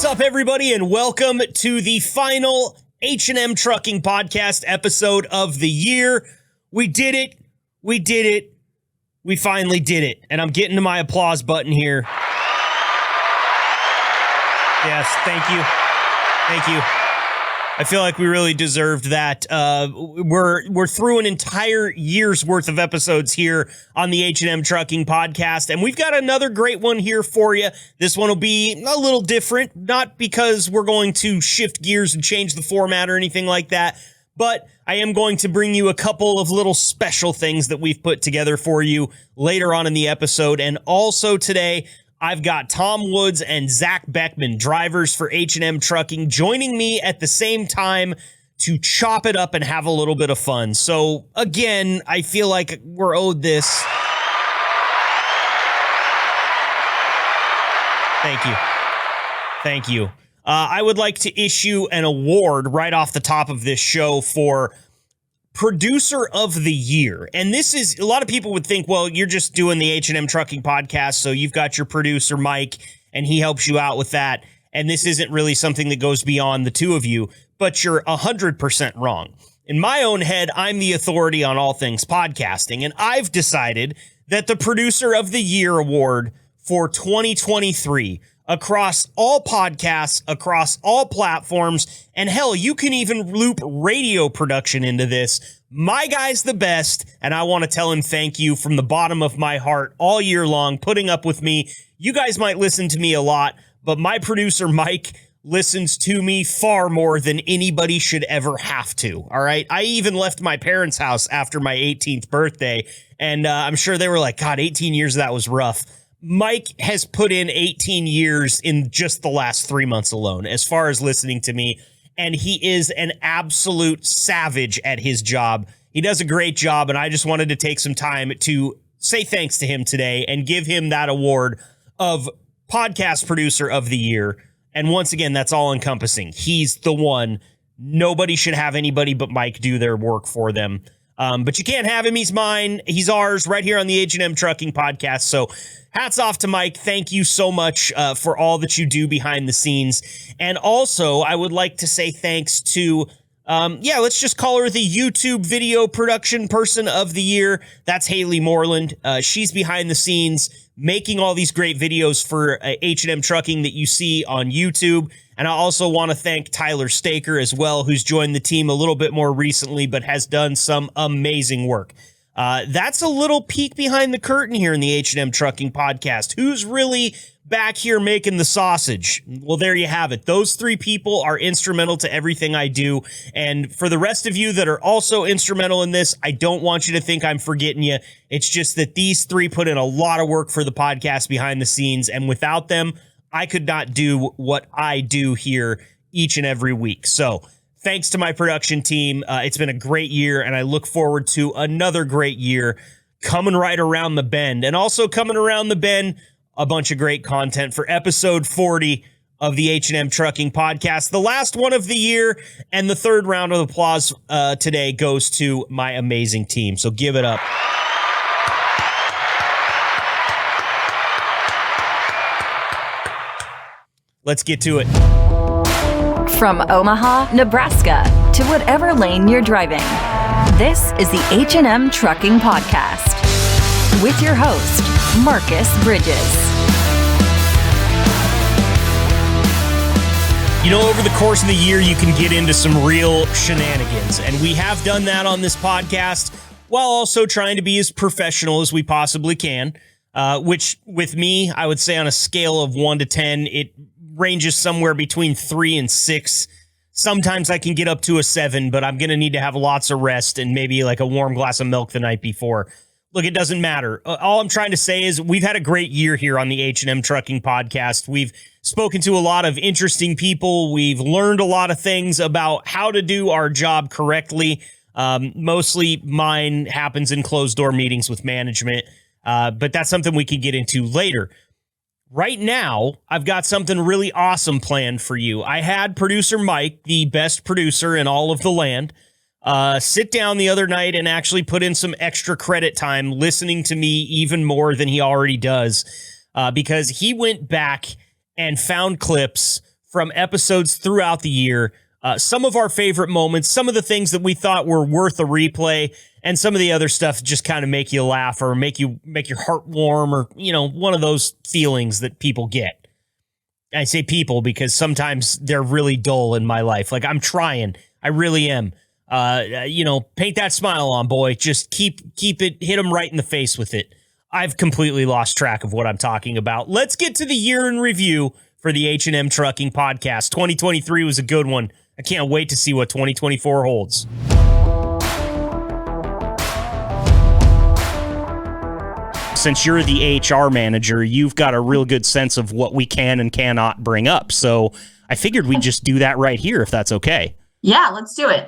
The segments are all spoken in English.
up, everybody, and welcome to the final H&M Trucking Podcast episode of the year. We did it. We did it. We finally did it. And I'm getting to my applause button here. Yes, thank you. Thank you. I feel like we really deserved that. We're through an entire year's worth of episodes here on the H&M Trucking Podcast, and we've got another great one here for you. This one will be a little different, not because we're going to shift gears and change the format or anything like that, but I am going to bring you a couple of little special things that we've put together for you later on in the episode. And also today, I've got Tom Woods and Zach Beckman, drivers for H&M Trucking, joining me at the same time to chop it up and have a little bit of fun. So, again, I feel like we're owed this. Thank you. Thank you. I would like to issue an award right off the top of this show for Producer of the Year. And this is, a lot of people would think, well, you're just doing the H&M Trucking Podcast, so you've got your producer, Mike, and he helps you out with that. And this isn't really something that goes beyond the two of you, but you're 100% wrong. In my own head, I'm the authority on all things podcasting, and I've decided that the Producer of the Year award for 2023 across all podcasts, across all platforms, and hell, you can even loop radio production into this. My guy's the best, and I want to tell him thank you from the bottom of my heart all year long, putting up with me. You guys might listen to me a lot, but my producer, Mike, listens to me far more than anybody should ever have to, all right? I even left my parents' house after my 18th birthday, and I'm sure they were like, God, 18 years of that was rough. Mike has put in 18 years in just the last 3 months alone, as far as listening to me, and he is an absolute savage at his job. He does a great job, and I just wanted to take some time to say thanks to him today and give him that award of Podcast Producer of the Year. And once again, that's all-encompassing. He's the one. Nobody should have anybody but Mike do their work for them. But you can't have him. He's mine. He's ours right here on the H&M Trucking Podcast. So hats off to Mike. Thank you so much for all that you do behind the scenes. And also, I would like to say thanks to, let's just call her the YouTube video production person of the year. That's Haley Moreland. She's behind the scenes making all these great videos for H&M Trucking that you see on YouTube. And I also want to thank Tyler Staker as well, who's joined the team a little bit more recently, but has done some amazing work. That's a little peek behind the curtain here in the H&M Trucking Podcast. Who's really back here making the sausage? Well, there you have it. Those three people are instrumental to everything I do. And for the rest of you that are also instrumental in this, I don't want you to think I'm forgetting you. It's just that these three put in a lot of work for the podcast behind the scenes. And without them, I could not do what I do here each and every week. So thanks to my production team. It's been a great year, and I look forward to another great year coming right around the bend. And also coming around the bend, a bunch of great content for episode 40 of the H&M Trucking Podcast, the last one of the year, and the third round of applause today goes to my amazing team. So give it up. Let's get to it. From Omaha, Nebraska, to whatever lane you're driving, this is the H&M Trucking Podcast with your host, Marcus Bridges. You know, over the course of the year, you can get into some real shenanigans, and we have done that on this podcast while also trying to be as professional as we possibly can, which with me, I would say on a scale of 1 to 10, it ranges somewhere between 3 and 6. Sometimes I can get up to a 7, but I'm going to need to have lots of rest and maybe like a warm glass of milk the night before. Look, it doesn't matter. All I'm trying to say is we've had a great year here on the H&M Trucking Podcast. We've spoken to a lot of interesting people. We've learned a lot of things about how to do our job correctly. Mostly mine happens in closed door meetings with management, but that's something we can get into later. Right now, I've got something really awesome planned for you. I had producer Mike, the best producer in all of the land, sit down the other night and actually put in some extra credit time listening to me even more than he already does, because he went back and found clips from episodes throughout the year. Some of our favorite moments, some of the things that we thought were worth a replay, and some of the other stuff just kind of make you laugh or make your heart warm, or, one of those feelings that people get. I say people because sometimes they're really dull in my life. Like, I'm trying. I really am. Paint that smile on, boy. Just keep it, hit them right in the face with it. I've completely lost track of what I'm talking about. Let's get to the year in review for the H&M Trucking Podcast. 2023 was a good one. I can't wait to see what 2024 holds. Since you're the HR manager, you've got a real good sense of what we can and cannot bring up. So I figured we'd just do that right here, if that's okay. Yeah, let's do it.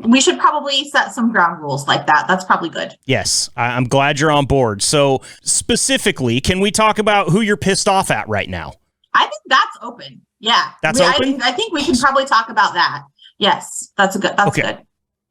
We should probably set some ground rules like that. That's probably good. Yes, I'm glad you're on board. So specifically, can we talk about who you're pissed off at right now? I think that's open. Yeah. That's open? I think we can probably talk about that. Yes, that's good.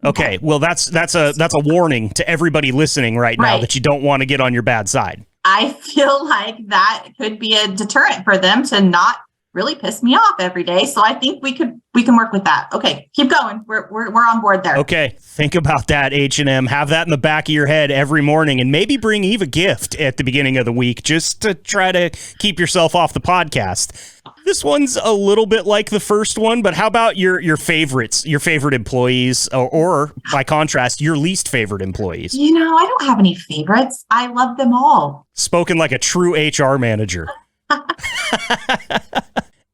Okay. Well, that's a warning to everybody listening right now that you don't want to get on your bad side. I feel like that could be a deterrent for them to not really piss me off every day. So I think we can work with that. Okay, keep going. We're on board there. Okay, think about that, H&M. Have that in the back of your head every morning, and maybe bring Eve a gift at the beginning of the week just to try to keep yourself off the podcast. This one's a little bit like the first one, but how about your favorites, your favorite employees, or by contrast, your least favorite employees? I don't have any favorites. I love them all. Spoken like a true HR manager.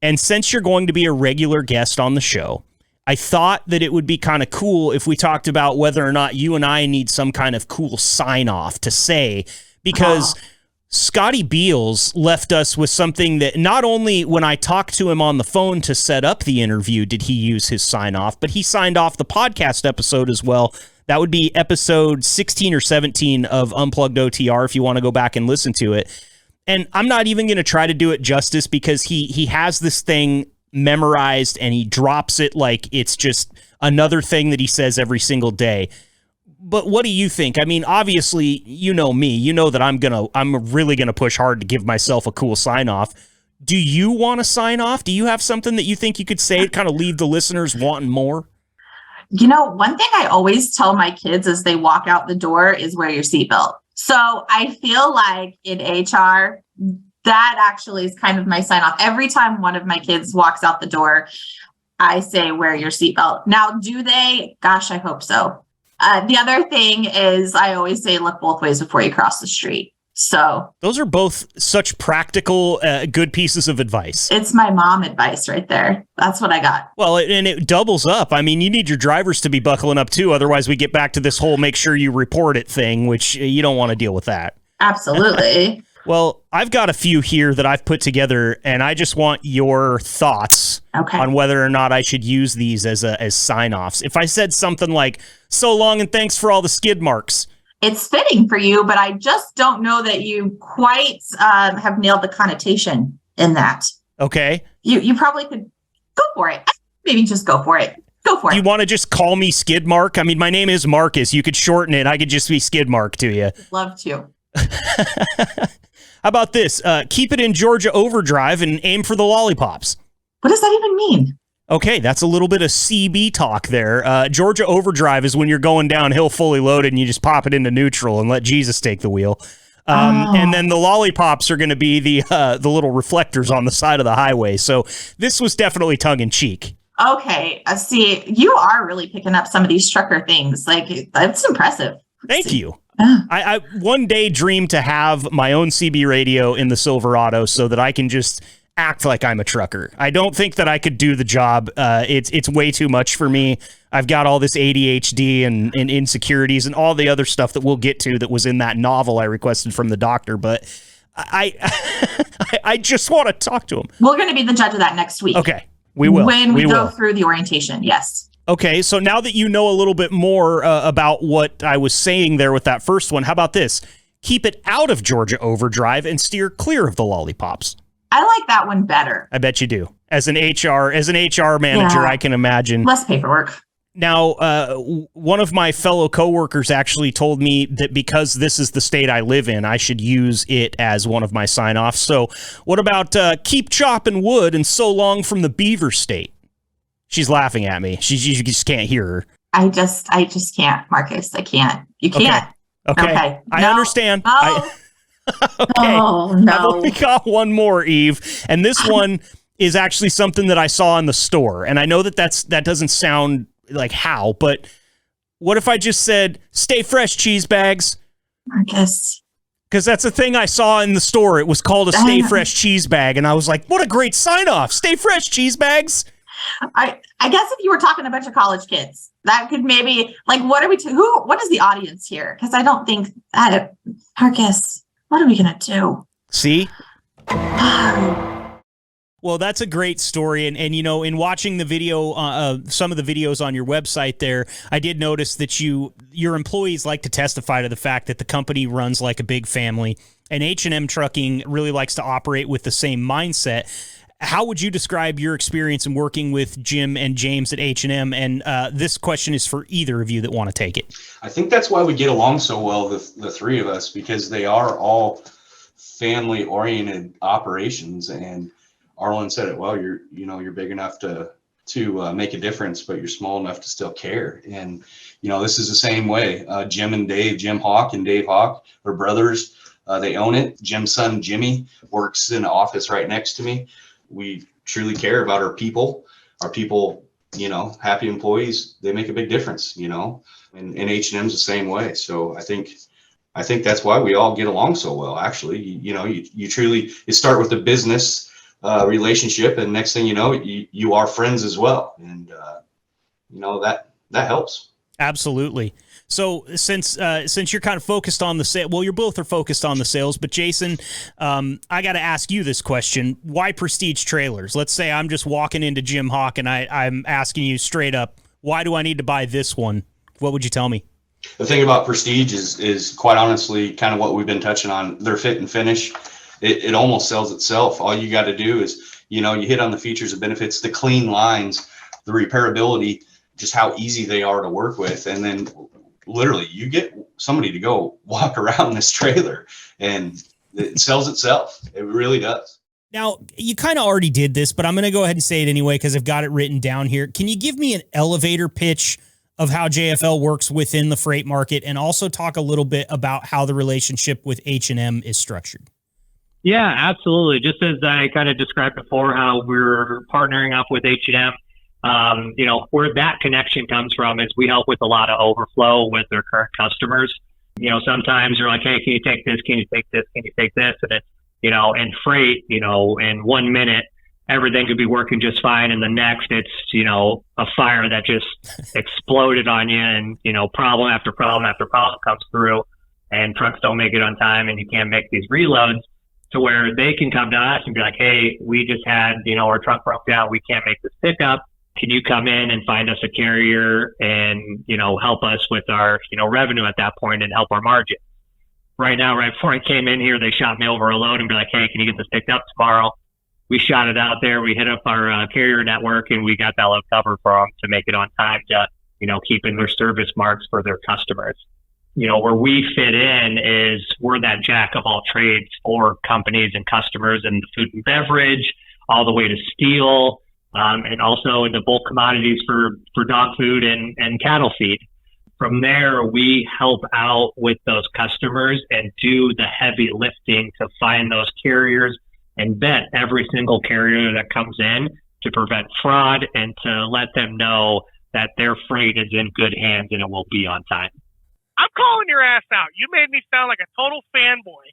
And since you're going to be a regular guest on the show, I thought that it would be kind of cool if we talked about whether or not you and I need some kind of cool sign off to say, because Scotty Beals left us with something that not only when I talked to him on the phone to set up the interview did he use his sign off, but he signed off the podcast episode as well. That would be episode 16 or 17 of Unplugged OTR if you want to go back and listen to it. And I'm not even going to try to do it justice because he has this thing memorized and he drops it like it's just another thing that he says every single day. But what do you think? I mean, obviously, you know me. You know that I'm really going to push hard to give myself a cool sign off. Do you want to sign off? Do you have something that you think you could say to kind of leave the listeners wanting more? One thing I always tell my kids as they walk out the door is wear your seatbelt. So I feel like in HR, that actually is kind of my sign off. Every time one of my kids walks out the door, I say, wear your seatbelt. Now, do they? Gosh, I hope so. The other thing is I always say, look both ways before you cross the street. So those are both such practical, good pieces of advice. It's my mom advice right there. That's what I got. Well, and it doubles up. I mean, you need your drivers to be buckling up too. Otherwise, we get back to this whole make sure you report it thing, which you don't want to deal with that. Absolutely. Well, I've got a few here that I've put together, and I just want your thoughts on whether or not I should use these as sign-offs. If I said something like, so long and thanks for all the skid marks. It's fitting for you, but I just don't know that you quite have nailed the connotation in that. Okay. You probably could go for it. Maybe just go for it. Go for it. You want to just call me Skid Mark? I mean, my name is Marcus. You could shorten it. I could just be Skid Mark to you. Love to. How about this? Keep it in Georgia Overdrive and aim for the lollipops. What does that even mean? Okay, that's a little bit of CB talk there. Georgia Overdrive is when you're going downhill fully loaded and you just pop it into neutral and let Jesus take the wheel. And then the lollipops are going to be the little reflectors on the side of the highway. So this was definitely tongue-in-cheek. Okay, see, you are really picking up some of these trucker things. Like, that's impressive. Thank you. I one day dreamed to have my own CB radio in the Silverado so that I can just act like I'm a trucker. I don't think that I could do the job. It's way too much for me. I've got all this ADHD and insecurities and all the other stuff that we'll get to that was in that novel I requested from the doctor, but I just want to talk to him. We're going to be the judge of that next week. Okay, we will. When we go through the orientation, yes. Okay, so now that you know a little bit more about what I was saying there with that first one, how about this? Keep it out of Georgia Overdrive and steer clear of the lollipops. I like that one better. I bet you do. As an HR manager, yeah. I can imagine. Less paperwork. Now, one of my fellow coworkers actually told me that because this is the state I live in, I should use it as one of my sign-offs. So what about keep chopping wood and so long from the Beaver State? She's laughing at me. You just can't hear her. I just can't, Marcus. I can't. You can't. Okay. I No. understand. No. Okay. Oh, I've no. only got one more, Eve, and this one is actually something that I saw in the store. And I know that that doesn't sound like how, but what if I just said, stay fresh, cheese bags? Marcus. Because that's a thing I saw in the store. It was called a stay fresh cheese bag. And I was like, what a great sign off. Stay fresh, cheese bags. I guess if you were talking to a bunch of college kids, that could maybe, like, what are we what is the audience here? Because I don't think that, Marcus, what are we going to do? See? Well, that's a great story. And in watching the video, some of the videos on your website there, I did notice that your employees like to testify to the fact that the company runs like a big family, and H&M Trucking really likes to operate with the same mindset. How would you describe your experience in working with Jim and James at H&M? And this question is for either of you that want to take it. I think that's why we get along so well, the three of us, because they are all family-oriented operations. And Arlen said it well. You're big enough to make a difference, but you're small enough to still care. And this is the same way. Jim Hawk and Dave Hawk are brothers. They own it. Jim's son Jimmy works in the office right next to me. We truly care about our people. Our people, happy employees, they make a big difference. And H&M's the same way. So I think that's why we all get along so well. Actually, you truly start with a business relationship, and next thing you know, you are friends as well. And that helps. Absolutely. So since you're kind of focused on the sale, well, you both are focused on the sales, but Jason, I got to ask you this question. Why Prestige Trailers? Let's say I'm just walking into Jim Hawk and I'm asking you straight up, why do I need to buy this one? What would you tell me? The thing about Prestige is quite honestly kind of what we've been touching on. Their fit and finish. It almost sells itself. All you got to do is, you hit on the features and benefits, the clean lines, the repairability, just how easy they are to work with. And then literally you get somebody to go walk around this trailer and it sells itself. It really does. Now, you kind of already did this, but I'm going to go ahead and say it anyway because I've got it written down here. Can you give me an elevator pitch of how JFL works within the freight market, and also talk a little bit about how the relationship with H&M is structured? Yeah, absolutely. Just as I kind of described before, how we're partnering up with H&M, where that connection comes from is we help with a lot of overflow with their current customers. Sometimes you're like, hey, can you take this? Can you take this? Can you take this? And it's, in freight, in 1 minute, everything could be working just fine. And the next it's, a fire that just exploded on you, and, problem after problem after problem comes through, and trucks don't make it on time, and you can't make these reloads. To where they can come to us and be like, hey, we just had, our truck broke down. We can't make this pickup. Can you come in and find us a carrier and, help us with our, revenue at that point and help our margin? Right now, right before I came in here, they shot me over a load and be like, hey, can you get this picked up tomorrow? We shot it out there. We hit up our carrier network, and we got that load covered for them to make it on time to, keeping their service marks for their customers. Where we fit in is we're that jack of all trades for companies and customers in the food and beverage, all the way to steel, and also in the bulk commodities for dog food and cattle feed. From there, we help out with those customers and do the heavy lifting to find those carriers and vet every single carrier that comes in to prevent fraud and to let them know that their freight is in good hands and it will be on time. I'm calling your ass out. You made me sound like a total fanboy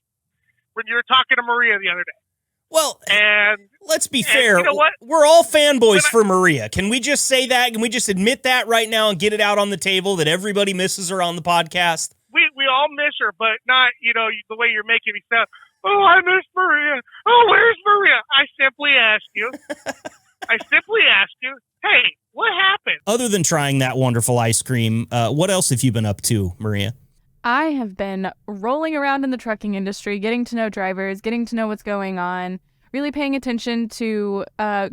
when you were talking to Maria the other day. Well, and let's be fair. You know what? We're all fanboys for Maria. Can we just say that? Can we just admit that right now and get it out on the table that everybody misses her on the podcast? We all miss her, but not, the way you're making me sound. Oh, I miss Maria. Oh, where's Maria? I simply asked you, hey, what happened? Other than trying that wonderful ice cream, what else have you been up to, Maria? I have been rolling around in the trucking industry, getting to know drivers, getting to know what's going on, really paying attention to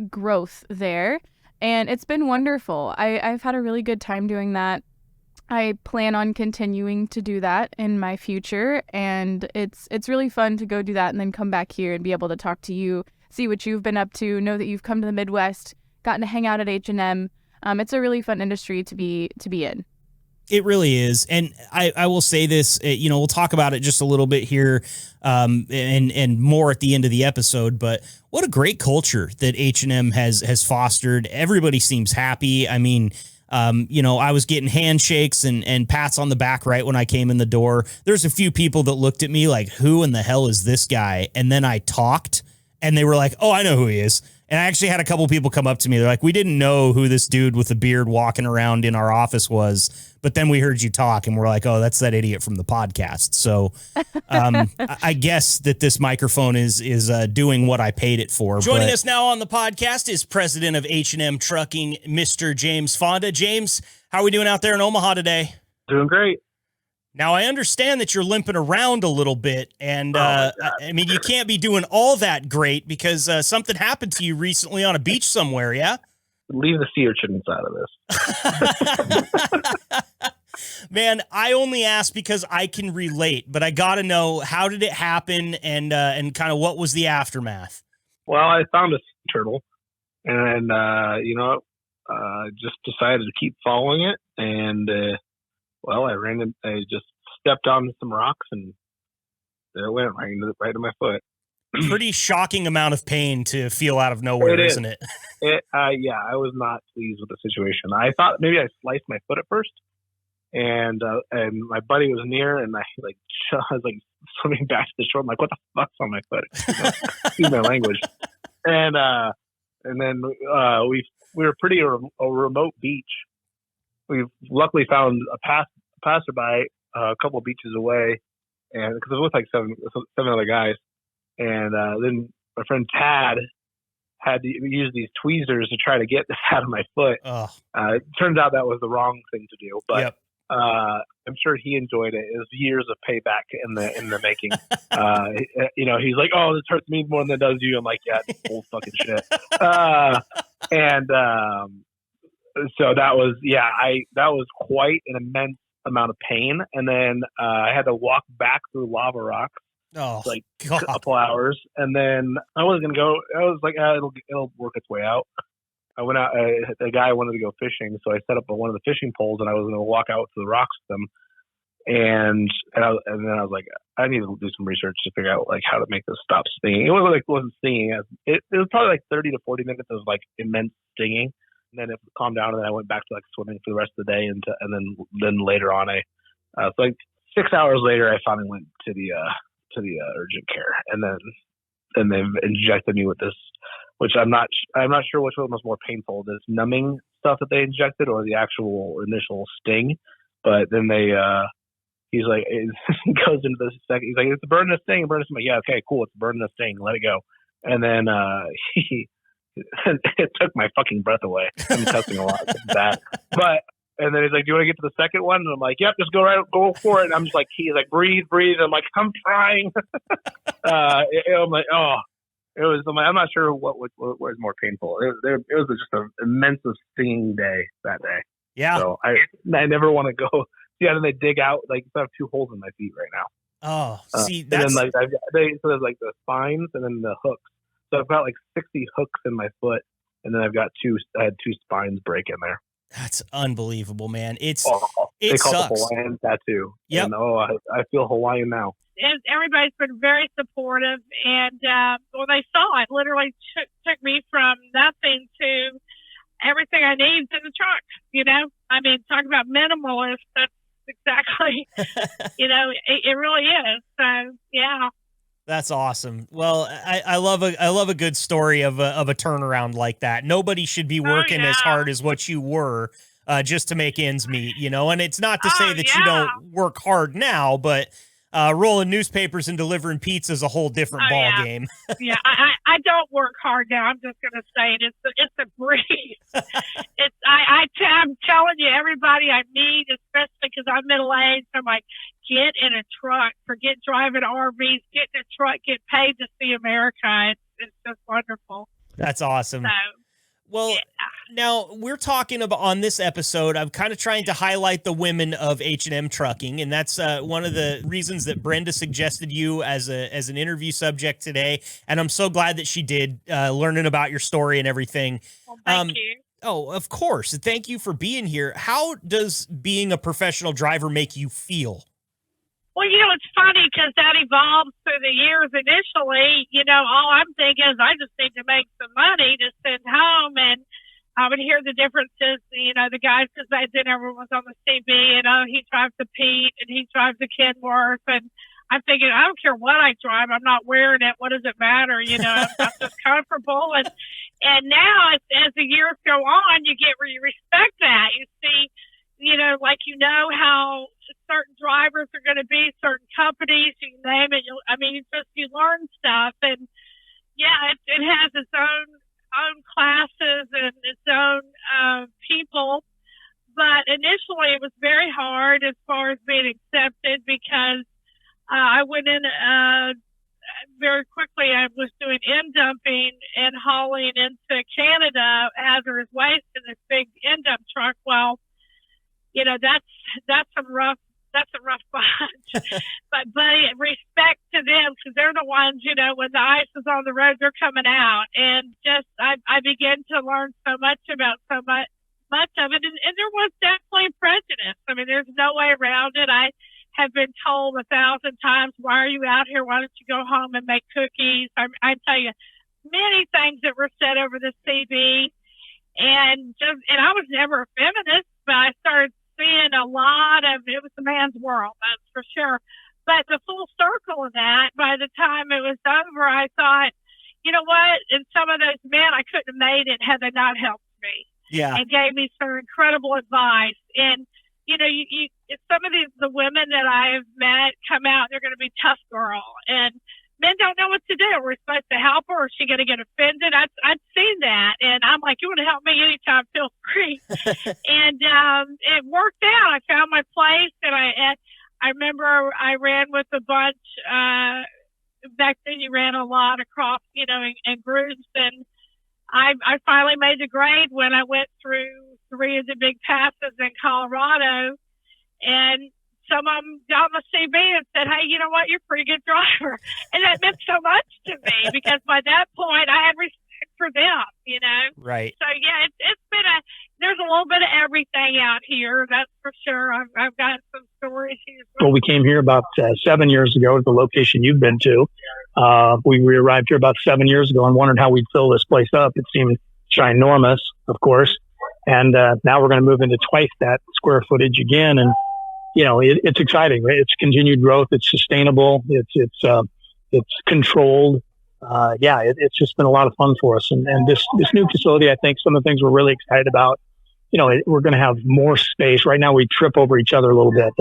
growth there. And it's been wonderful. I've had a really good time doing that. I plan on continuing to do that in my future, and it's really fun to go do that and then come back here and be able to talk to you, see what you've been up to, know that you've come to the Midwest, gotten to hang out at H&M. It's a really fun industry to be in. It really is. And I will say this, we'll talk about it just a little bit here and more at the end of the episode, but what a great culture that H&M has fostered. Everybody seems happy. I mean, I was getting handshakes and pats on the back right when I came in the door. There's a few people that looked at me like, who in the hell is this guy? And then I talked and they were like, oh, I know who he is. And I actually had a couple people come up to me. They're like, we didn't know who this dude with the beard walking around in our office was, but then we heard you talk and we're like, oh, that's that idiot from the podcast. So I guess that this microphone is doing what I paid it for. Joining us now on the podcast is president of H&M Trucking, Mr. James Fonda. James, how are we doing out there in Omaha today? Doing great. Now, I understand that you're limping around a little bit, and I mean, you can't be doing all that great because something happened to you recently on a beach somewhere, yeah? Leave the sea urchins out of this. Man, I only ask because I can relate, but I got to know, how did it happen and kind of what was the aftermath? Well, I found a sea turtle, and, just decided to keep following it, and I just stepped on some rocks and there it went right in my foot. Pretty shocking amount of pain to feel out of nowhere, isn't it? Yeah, I was not pleased with the situation. I thought maybe I sliced my foot at first, and my buddy was near, and I was swimming back to the shore. I'm like, what the fuck's on my foot? Excuse my language. And then we were pretty a remote beach. We've luckily found a passerby a couple of beaches away, and because I was with like seven other guys, and then my friend Tad had to use these tweezers to try to get this out of my foot. It turns out that was the wrong thing to do, but I'm sure he enjoyed it. It was years of payback in the making. He's like, "Oh, this hurts me more than it does you." I'm like, "Yeah, it's bull fucking shit." So that was quite an immense amount of pain. And then I had to walk back through lava rocks, a couple hours. And then I was going to go, I was like, it'll work its way out. I went out, the guy wanted to go fishing. So I set up one of the fishing poles and I was going to walk out to the rocks with them. And then I was like, I need to do some research to figure out like how to make this stop stinging. It wasn't stinging. It was probably like 30 to 40 minutes of like immense stinging. And then it calmed down, and then I went back to like swimming for the rest of the day, and then later on, so like 6 hours later, I finally went to the urgent care, and then they injected me with this, which I'm not sure which one was more painful, this numbing stuff that they injected or the actual initial sting. But then he's like, he goes into this second, he's like, it's a burn and a sting, I'm like, yeah, okay, cool, it's a burn and a sting, let it go. And then it took my fucking breath away. I'm cussing a lot. It's bad. And then he's like, do you want to get to the second one? And I'm like, yep, just go for it. And I'm just like, he's like, breathe. I'm like, I'm trying. I'm like, oh, it was, I'm not sure what was more painful. It was just an immense stinging day that day. Yeah. So I never want to go. Yeah. Then they dig out, like, I have 2 holes in my feet right now. Oh, see, that's. And then so there's like the spines and then the hooks. So I've got like 60 hooks in my foot, and then I had 2 spines break in there. That's unbelievable, man. It they call sucks. it Hawaiian tattoo. Yep. And I feel Hawaiian now. Everybody's been very supportive, and when they saw it, literally took me from nothing to everything I need in the truck. I mean, talk about minimalist. That's exactly, it really is. So yeah. That's awesome. Well, I love a good story of a turnaround like that. Nobody should be working as hard as what you were just to make ends meet, And it's not to say that you don't work hard now, but rolling newspapers and delivering pizza is a whole different ball game. Yeah, I don't work hard now. I'm just going to say it. It's a breeze. I'm telling you, everybody I meet, especially because I'm middle-aged, I'm like, get in a truck. Forget driving RVs. Get in a truck. Get paid to see America. It's just wonderful. That's awesome. So, well, Now, we're talking about on this episode, I'm kind of trying to highlight the women of H&M Trucking, and that's one of the reasons that Brenda suggested you as an interview subject today, and I'm so glad that she did, learning about your story and everything. Well, thank you. Oh, of course. Thank you for being here. How does being a professional driver make you feel? Well, it's funny because that evolves through the years. Initially, all I'm thinking is I just need to make some money to send home, and I would hear the differences, the guys, because then everyone was on the CB, and he drives the Pete and he drives the Kenworth. And I'm thinking, I don't care what I drive. I'm not wearing it. What does it matter? I'm just comfortable. And now as the years go on, you respect that. You see, how certain drivers are going to be, certain companies, you name it. You learn stuff. And yeah, it has its own classes and its own people, but initially it was very hard as far as being accepted because I went in very quickly. I was doing end dumping and hauling into Canada hazardous waste in this big end dump truck. Well, that's a rough bunch. But respect to them because they're the ones, when the ice is on the road, they're coming out. And just I began to learn so much about so much of it. And there was definitely prejudice. There's no way around it. I have been told 1,000 times, why are you out here? Why don't you go home and make cookies? I tell you, many things that were said over the CB. And I was never a feminist, but I started seeing a lot of it was a man's world, that's for sure. But the full circle of that, by the time it was over, I thought, you know what? And some of those men, I couldn't have made it had they not helped me. Yeah. And gave me some incredible advice. And, you some of the women that I've met come out, they're going to be tough girl. And men don't know what to do. We're supposed to help her, or is she going to get offended? I'd seen that, and I'm like, you want to help me anytime, feel free. And it worked out. I found my place, and I remember I ran with a bunch. Back then, you ran a lot across, in groups, and I finally made the grade when I went through 3 of the big passes in Colorado, and some of them got my CB and said, hey, you know what? You're a pretty good driver. And that meant so much to me because by that point I had respect for them, Right. So yeah, it's been there's a little bit of everything out here. That's for sure. I've got some stories here. Well, we came here about 7 years ago at the location you've been to. We arrived here about 7 years ago and wondered how we'd fill this place up. It seemed ginormous, of course. And now we're going to move into twice that square footage again. And it's exciting, right? It's continued growth. It's sustainable. It's controlled. It's just been a lot of fun for us. And this new facility, I think some of the things we're really excited about, we're going to have more space. Right now we trip over each other a little bit.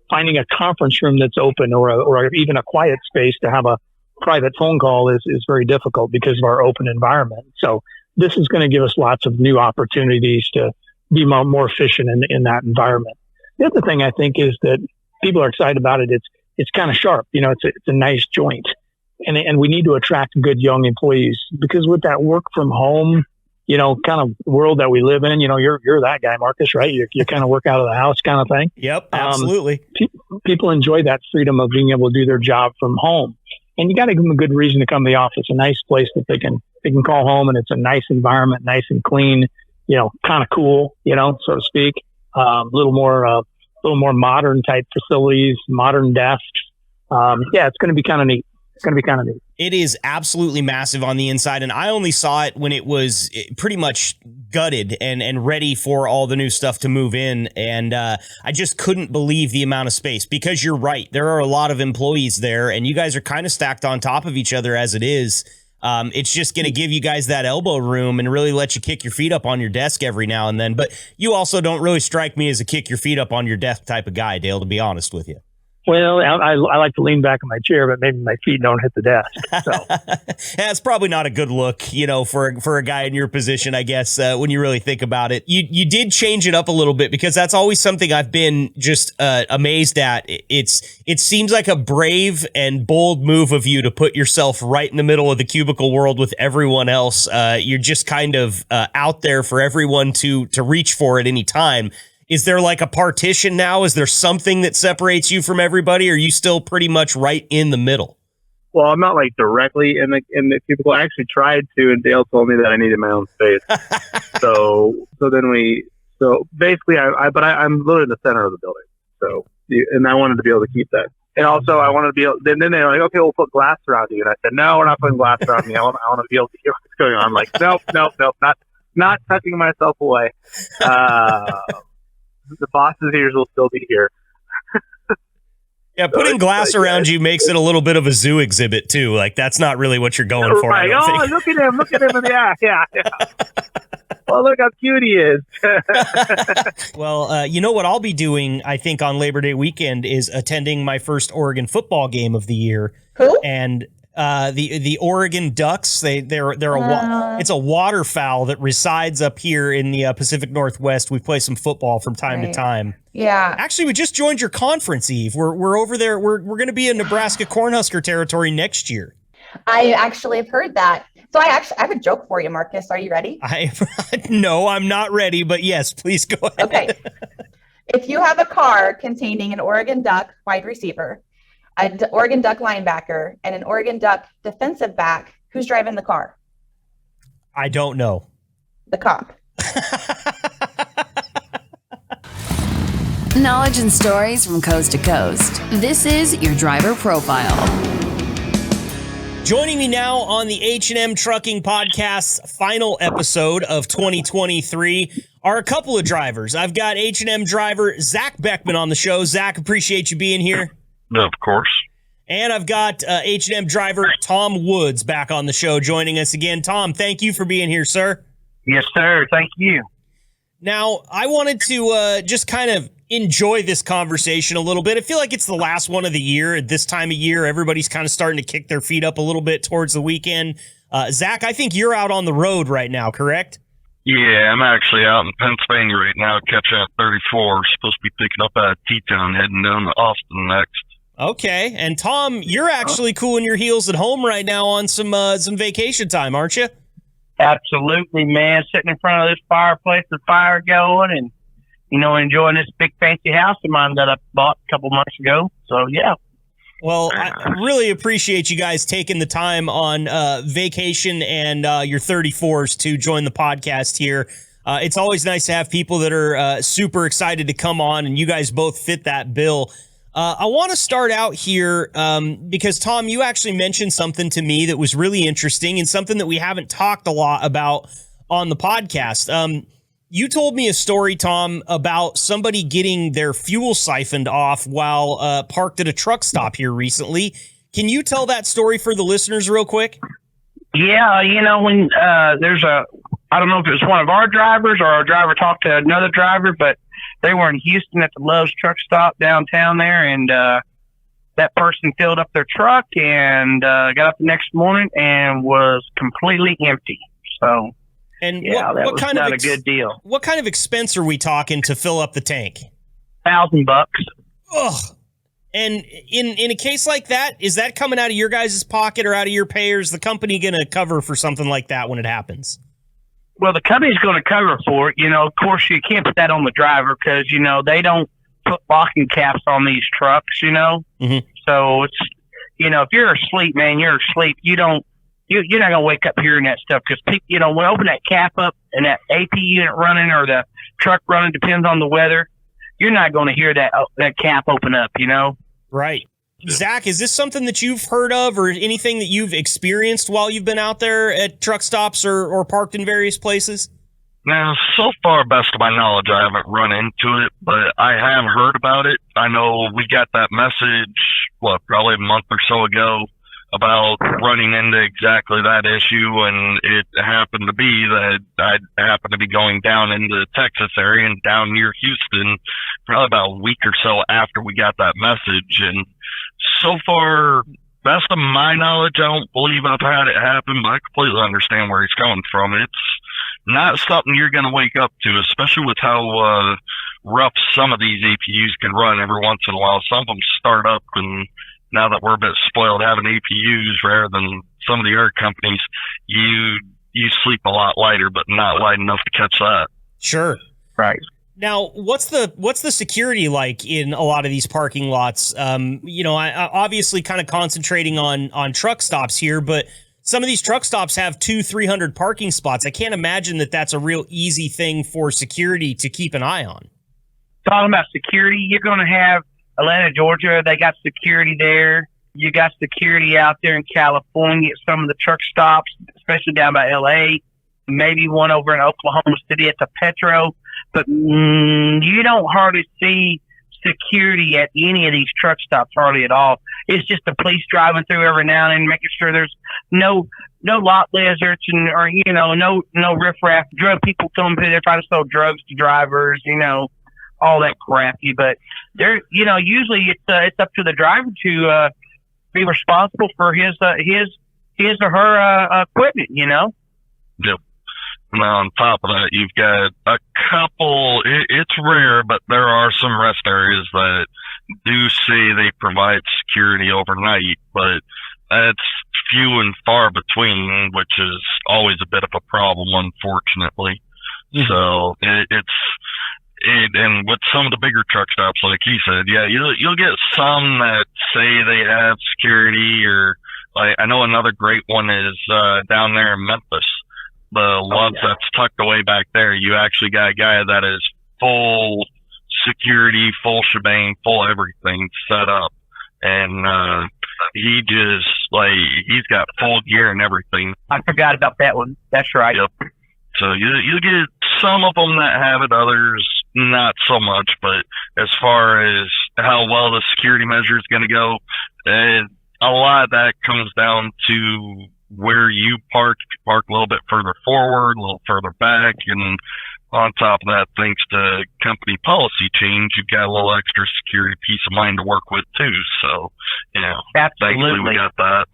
Finding a conference room that's open or even a quiet space to have a private phone call is very difficult because of our open environment. So this is going to give us lots of new opportunities to be more efficient in that environment. The other thing I think is that people are excited about it. It's kind of sharp. It's a nice joint, and we need to attract good young employees because with that work from home, kind of world that we live in, you're that guy, Marcus, right? You kind of work out of the house kind of thing. Yep, absolutely. People enjoy that freedom of being able to do their job from home, and you got to give them a good reason to come to the office, a nice place that they can call home, and it's a nice environment, nice and clean, kind of cool, so to speak. A little more modern type facilities, modern desks. It's going to be kind of neat. It is absolutely massive on the inside, and I only saw it when it was pretty much gutted and ready for all the new stuff to move in, and I just couldn't believe the amount of space because you're right. There are a lot of employees there, and you guys are kind of stacked on top of each other as it is. It's just going to give you guys that elbow room and really let you kick your feet up on your desk every now and then. But you also don't really strike me as a kick your feet up on your desk type of guy, Dale, to be honest with you. Well, I like to lean back in my chair, but maybe my feet don't hit the desk. So that's probably not a good look, for a guy in your position, I guess, when you really think about it. You did change it up a little bit, because that's always something I've been just amazed at. It seems like a brave and bold move of you to put yourself right in the middle of the cubicle world with everyone else. You're just kind of out there for everyone to reach for at any time. Is there like a partition now? Is there something that separates you from everybody? Or are you still pretty much right in the middle? Well, I'm not like directly in the cubicle. I actually tried to, and Dale told me that I needed my own space. so basically, I'm literally in the center of the building. So, and I wanted to be able to keep that. And also, I wanted to be able. Then they're like, okay, we'll put glass around you. And I said, no, we're not putting glass around me. I want to be able to hear what's going on. I'm like, nope, not tucking myself away. The boss's ears will still be here. Yeah, putting glass around you makes it a little bit of a zoo exhibit too. Like, that's not really what you're going for. Right. Oh, look at him! Yeah. Oh, look how cute he is. Well, you know what I'll be doing, I think, on Labor Day weekend is attending my first Oregon football game of the year. Who? And the Oregon Ducks. It's a waterfowl that resides up here in the Pacific Northwest. We play some football from time to time. Yeah. Actually, we just joined your conference, Eve. We're over there. We're going to be in Nebraska Cornhusker territory next year. I actually have heard that. So I have a joke for you, Marcus. Are you ready? No, I'm not ready, but yes, please go ahead. Okay. If you have a car containing an Oregon Duck wide receiver, an Oregon Duck linebacker, and an Oregon Duck defensive back, who's driving the car? I don't know. The cop. Knowledge and stories from coast to coast. This is your driver profile. Joining me now on the H&M Trucking Podcast's final episode of 2023 are a couple of drivers. I've got H&M driver Zach Beckman on the show. Zach, appreciate you being here. Of course. And I've got H&M driver Tom Woods back on the show joining us again. Tom, thank you for being here, sir. Yes, sir. Thank you. Now, I wanted to just kind of enjoy this conversation a little bit. I feel like it's the last one of the year. At this time of year, everybody's kind of starting to kick their feet up a little bit towards the weekend. Zach, I think you're out on the road right now, correct? Yeah, I'm actually out in Pennsylvania right now, catching at 34. Supposed to be picking up at T-Town, heading down to Austin next. Okay, and Tom, you're actually cooling your heels at home right now on some vacation time, aren't you? Absolutely, man. Sitting in front of this fireplace, the fire going, and enjoying this big fancy house of mine that I bought a couple months ago. So yeah. Well, I really appreciate you guys taking the time on vacation and your 34s to join the podcast here. It's always nice to have people that are super excited to come on, and you guys both fit that bill. I want to start out here because, Tom, you actually mentioned something to me that was really interesting and something that we haven't talked a lot about on the podcast. You told me a story, Tom, about somebody getting their fuel siphoned off while parked at a truck stop here recently. Can you tell that story for the listeners real quick? Yeah, when there's I don't know if it was one of our drivers or our driver talked to another driver, but they were in Houston at the Love's truck stop downtown there, and that person filled up their truck and got up the next morning and was completely empty. So, and yeah, that was not a good deal. What kind of expense are we talking to fill up the tank? $1,000. Ugh. And in a case like that, is that coming out of your guys' pocket or out of your pay, or is the company going to cover for something like that when it happens? Well, the company's going to cover for it. Of course, you can't put that on the driver because, they don't put locking caps on these trucks, Mm-hmm. So it's, if you're asleep, man, you're asleep. You're not going to wake up hearing that stuff because, when you open that cap up and that AP unit running or the truck running, depends on the weather, you're not going to hear that cap open up, Right. Zach, is this something that you've heard of or anything that you've experienced while you've been out there at truck stops or parked in various places? Now, so far, best of my knowledge, I haven't run into it, but I have heard about it. I know we got that message, probably a month or so ago about running into exactly that issue, and it happened to be that I happened to be going down into the Texas area and down near Houston probably about a week or so after we got that message. And so far, best of my knowledge, I don't believe I've had it happen, but I completely understand where he's coming from. It's not something you're going to wake up to, especially with how rough some of these APUs can run every once in a while. Some of them start up, and now that we're a bit spoiled having APUs rather than some of the other companies, you sleep a lot lighter, but not light enough to catch that. Sure. Right. Now, what's the security like in a lot of these parking lots? I obviously kind of concentrating on truck stops here, but some of these truck stops have 200-300 parking spots. I can't imagine that that's a real easy thing for security to keep an eye on. Talking about security, you're going to have Atlanta, Georgia, they got security there. You got security out there in California at some of the truck stops, especially down by LA. Maybe one over in Oklahoma City at the Petro. But you don't hardly see security at any of these truck stops, hardly at all. It's just the police driving through every now and then, making sure there's no lot lizards or no riffraff drug people coming through there trying to sell drugs to drivers, all that crap. But there, usually it's up to the driver to be responsible for his or her equipment. Yep. Now, on top of that, you've got a couple, it's rare, but there are some rest areas that do say they provide security overnight, but that's few and far between, which is always a bit of a problem, unfortunately. Mm-hmm. So and with some of the bigger truck stops, like you said, yeah, you'll get some that say they have security, or like I know another great one is down there in Memphis. The lot that's tucked away back there, you actually got a guy that is full security, full shebang, full everything set up. And he just, he's got full gear and everything. I forgot about that one. That's right. Yep. So you get some of them that have it, others not so much. But as far as how well the security measure is going to go, a lot of that comes down to where you park. If you park a little bit further forward, a little further back, and on top of that, thanks to company policy change, you've got a little extra security peace of mind to work with too. So, thankfully we got that.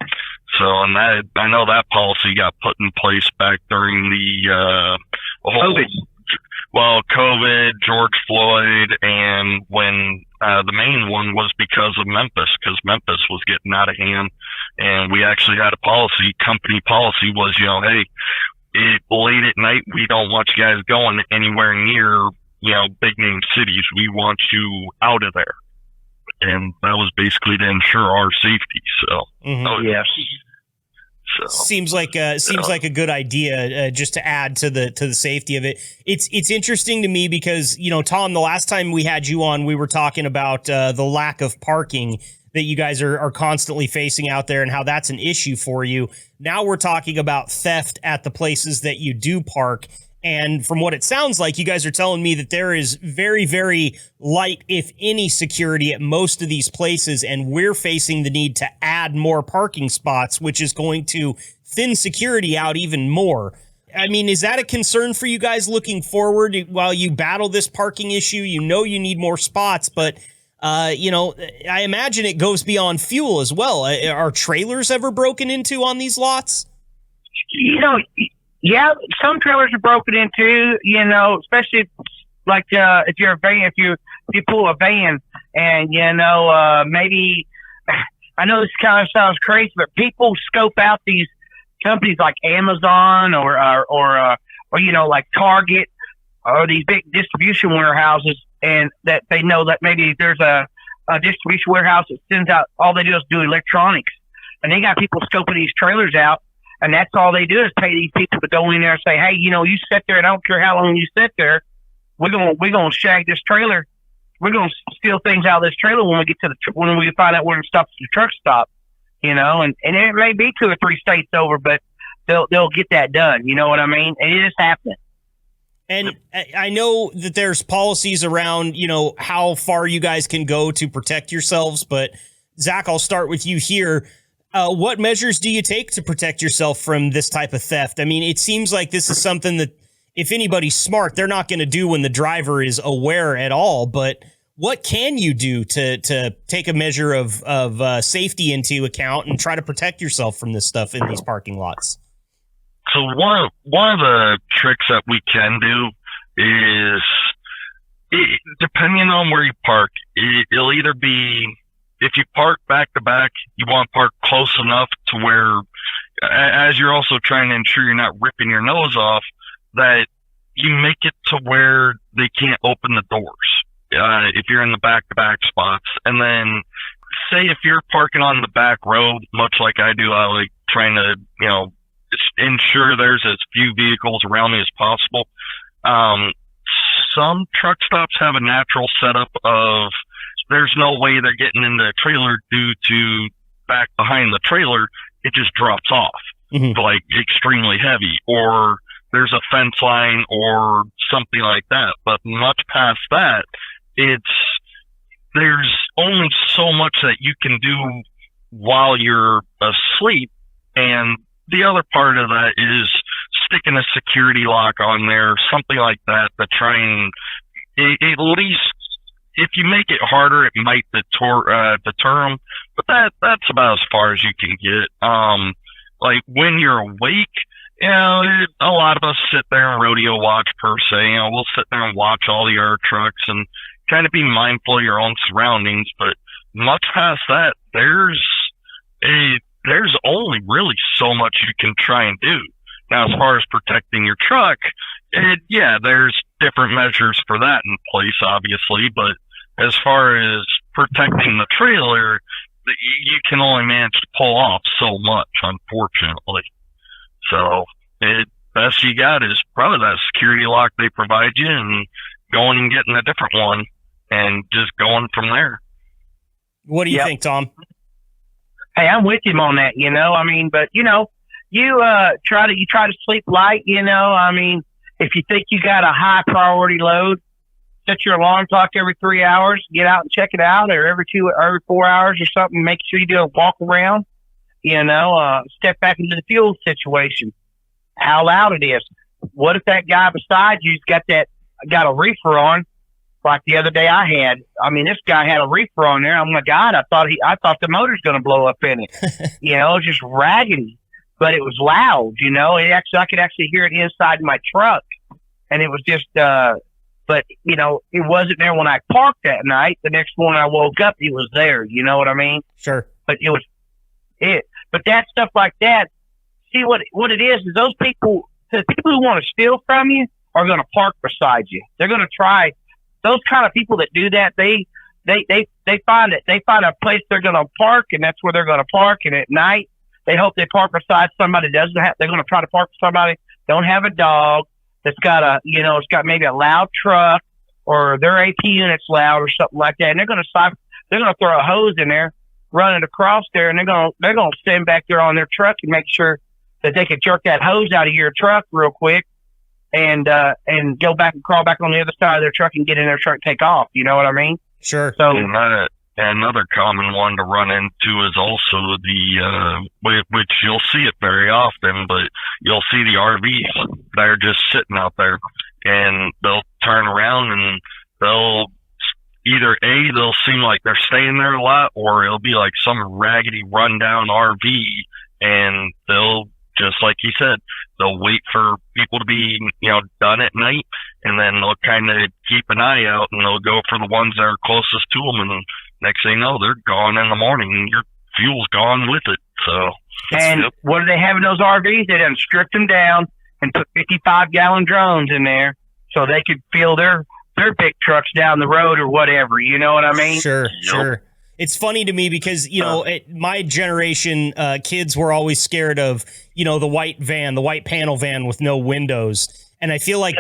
So, and that, I know that policy got put in place back during the COVID, George Floyd, and when the main one was because of Memphis, because Memphis was getting out of hand. And we actually had a policy, company policy was, hey, late at night, we don't want you guys going anywhere near, big name cities. We want you out of there. And that was basically to ensure our safety. So, yes. So, seems like a good idea, just to add to the safety of it. It's interesting to me because, Tom, the last time we had you on, we were talking about the lack of parking that you guys are constantly facing out there and how that's an issue for you. Now we're talking about theft at the places that you do park. And from what it sounds like, you guys are telling me that there is very, very light, if any, security at most of these places. And we're facing the need to add more parking spots, which is going to thin security out even more. I mean, is that a concern for you guys looking forward while you battle this parking issue? You need more spots, but I imagine it goes beyond fuel as well. Are trailers ever broken into on these lots? Yeah, some trailers are broken into, especially like if you're a van, if you pull a van and, maybe, I know this kind of sounds crazy, but people scope out these companies like Amazon or like Target or these big distribution warehouses, and that they know that maybe there's a distribution warehouse that sends out, all they do is do electronics. And they got people scoping these trailers out, and that's all they do is pay these people to go in there and say, hey, you sit there, and I don't care how long you sit there, we're gonna shag this trailer. We're gonna steal things out of this trailer when we get to when we find out where it stops at the truck stop, and it may be 2 or 3 states over, but they'll get that done. You know what I mean? It is happening. And I know that there's policies around, how far you guys can go to protect yourselves. But Zach, I'll start with you here. What measures do you take to protect yourself from this type of theft? I mean, it seems like this is something that if anybody's smart, they're not going to do when the driver is aware at all. But what can you do to take a measure of safety into account and try to protect yourself from this stuff in these parking lots? So one of the tricks that we can do is, depending on where you park, it'll either be, if you park back to back, you want to park close enough to where, as you're also trying to ensure you're not ripping your nose off, that you make it to where they can't open the doors. If you're in the back to back spots, and then say if you're parking on the back road, much like I do, I like trying to, ensure there's as few vehicles around me as possible. Some truck stops have a natural setup of there's no way they're getting into the trailer due to back behind the trailer, it just drops off, like extremely heavy, or there's a fence line or something like that. But much past that, there's only so much that you can do while you're asleep. And the other part of that is sticking a security lock on there, something like that, to try and at least, if you make it harder, it might deter them. But that's about as far as you can get. Like when you're awake, a lot of us sit there and rodeo watch per se. We'll sit there and watch all the other trucks and kind of be mindful of your own surroundings. But much past that, there's only really so much you can try and do. Now, as far as protecting your truck, there's different measures for that in place, obviously. But as far as protecting the trailer, you can only manage to pull off so much, unfortunately. So best you got is probably that security lock they provide you, and going and getting a different one and just going from there. What do you think, Tom? Hey, I'm with him on that, but you try to sleep light, if you think you got a high priority load, set your alarm clock every 3 hours, get out and check it out, or every 4 hours or something. Make sure you do a walk around, step back into the fuel situation, how loud it is. What if that guy beside you's got a reefer on, like the other day I had? I mean, this guy had a reefer on there. Oh my God, I thought the motor's going to blow up in it. It was just raggedy, but it was loud. I could actually hear it inside my truck, and it was just. But it wasn't there when I parked that night. The next morning I woke up, it was there. You know what I mean? Sure. But it was it. But that stuff like that. See what it is those people. The people who want to steal from you are going to park beside you. They're going to try. Those kind of people that do that, they find a place they're going to park, and that's where they're going to park. And at night, they hope they park beside somebody they're going to try to park with somebody don't have a dog, that's got it's got maybe a loud truck, or their AP unit's loud or something like that. And they're going to throw a hose in there, run it across there, and they're going to stand back there on their truck and make sure that they can jerk that hose out of your truck real quick, and go back and crawl back on the other side of their truck and get in their truck and take off. You know what I mean? Sure. So another common one to run into is also which you'll see it very often, but you'll see the RVs that are just sitting out there, and they'll turn around and they'll seem like they're staying there a lot, or it'll be like some raggedy rundown RV, and they'll, just like you said, they'll wait for people to be, done at night, and then they'll kind of keep an eye out, and they'll go for the ones that are closest to them, and next thing you know, they're gone in the morning, and your fuel's gone with it. So, what do they have in those RVs? They done stripped them down and put 55-gallon drones in there so they could fill their big trucks down the road or whatever. You know what I mean? Sure. It's funny to me because, my generation, kids were always scared of, the white panel van with no windows. And I feel like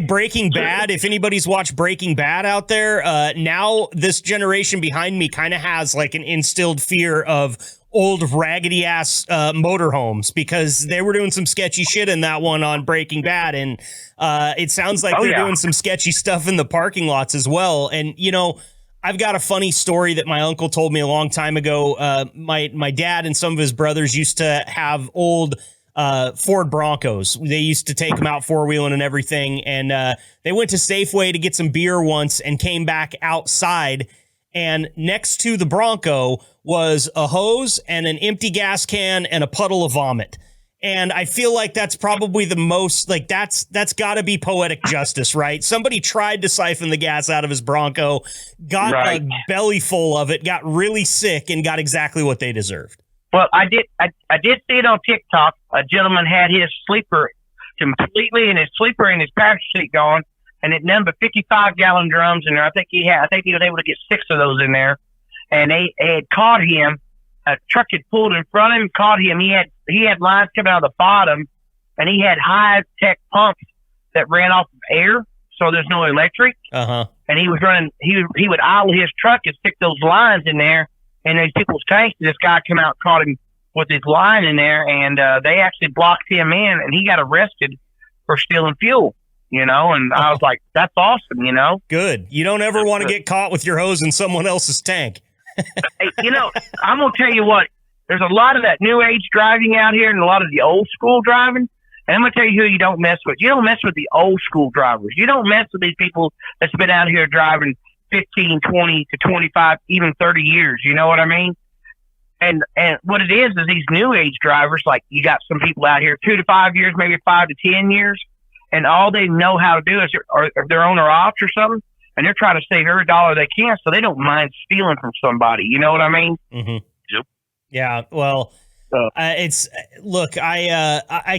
Breaking Bad, if anybody's watched Breaking Bad out there, now this generation behind me kind of has like an instilled fear of old raggedy ass motorhomes, because they were doing some sketchy shit in that one on Breaking Bad. And it sounds like they're doing some sketchy stuff in the parking lots as well. And, I've got a funny story that my uncle told me a long time ago. My dad and some of his brothers used to have old Ford Broncos. They used to take them out four-wheeling and everything. And they went to Safeway to get some beer once and came back outside. And next to the Bronco was a hose and an empty gas can and a puddle of vomit. And I feel like that's probably the most, like, that's got to be poetic justice, right? Somebody tried to siphon the gas out of his Bronco, got a belly full of it, got really sick, and got exactly what they deserved. Well, I did see it on TikTok. A gentleman had his sleeper completely in his sleeper and his passenger seat gone, and it none but 55-gallon drums in there. I think he was able to get 6 of those in there, and they had caught him. A truck had pulled in front of him, caught him. He had lines coming out of the bottom, and he had high-tech pumps that ran off of air, so there's no electric. And he was running. He would idle his truck and stick those lines in there, and these people's tanks. This guy came out and caught him with his line in there, and they actually blocked him in, and he got arrested for stealing fuel. And I was like, that's awesome, Good. You don't ever want to get caught with your hose in someone else's tank. Hey, I'm going to tell you what, there's a lot of that new age driving out here and a lot of the old school driving. And I'm going to tell you who you don't mess with. You don't mess with the old school drivers. You don't mess with these people that's been out here driving 15, 20 to 25, even 30 years. You know what I mean? And what it is these new age drivers, like you got some people out here 2 to 5 years, maybe 5 to 10 years. And all they know how to do is they're on their ops or something. And they're trying to save every dollar they can, so they don't mind stealing from somebody. You know what I mean? Mm-hmm. Yep. Yeah. Well, I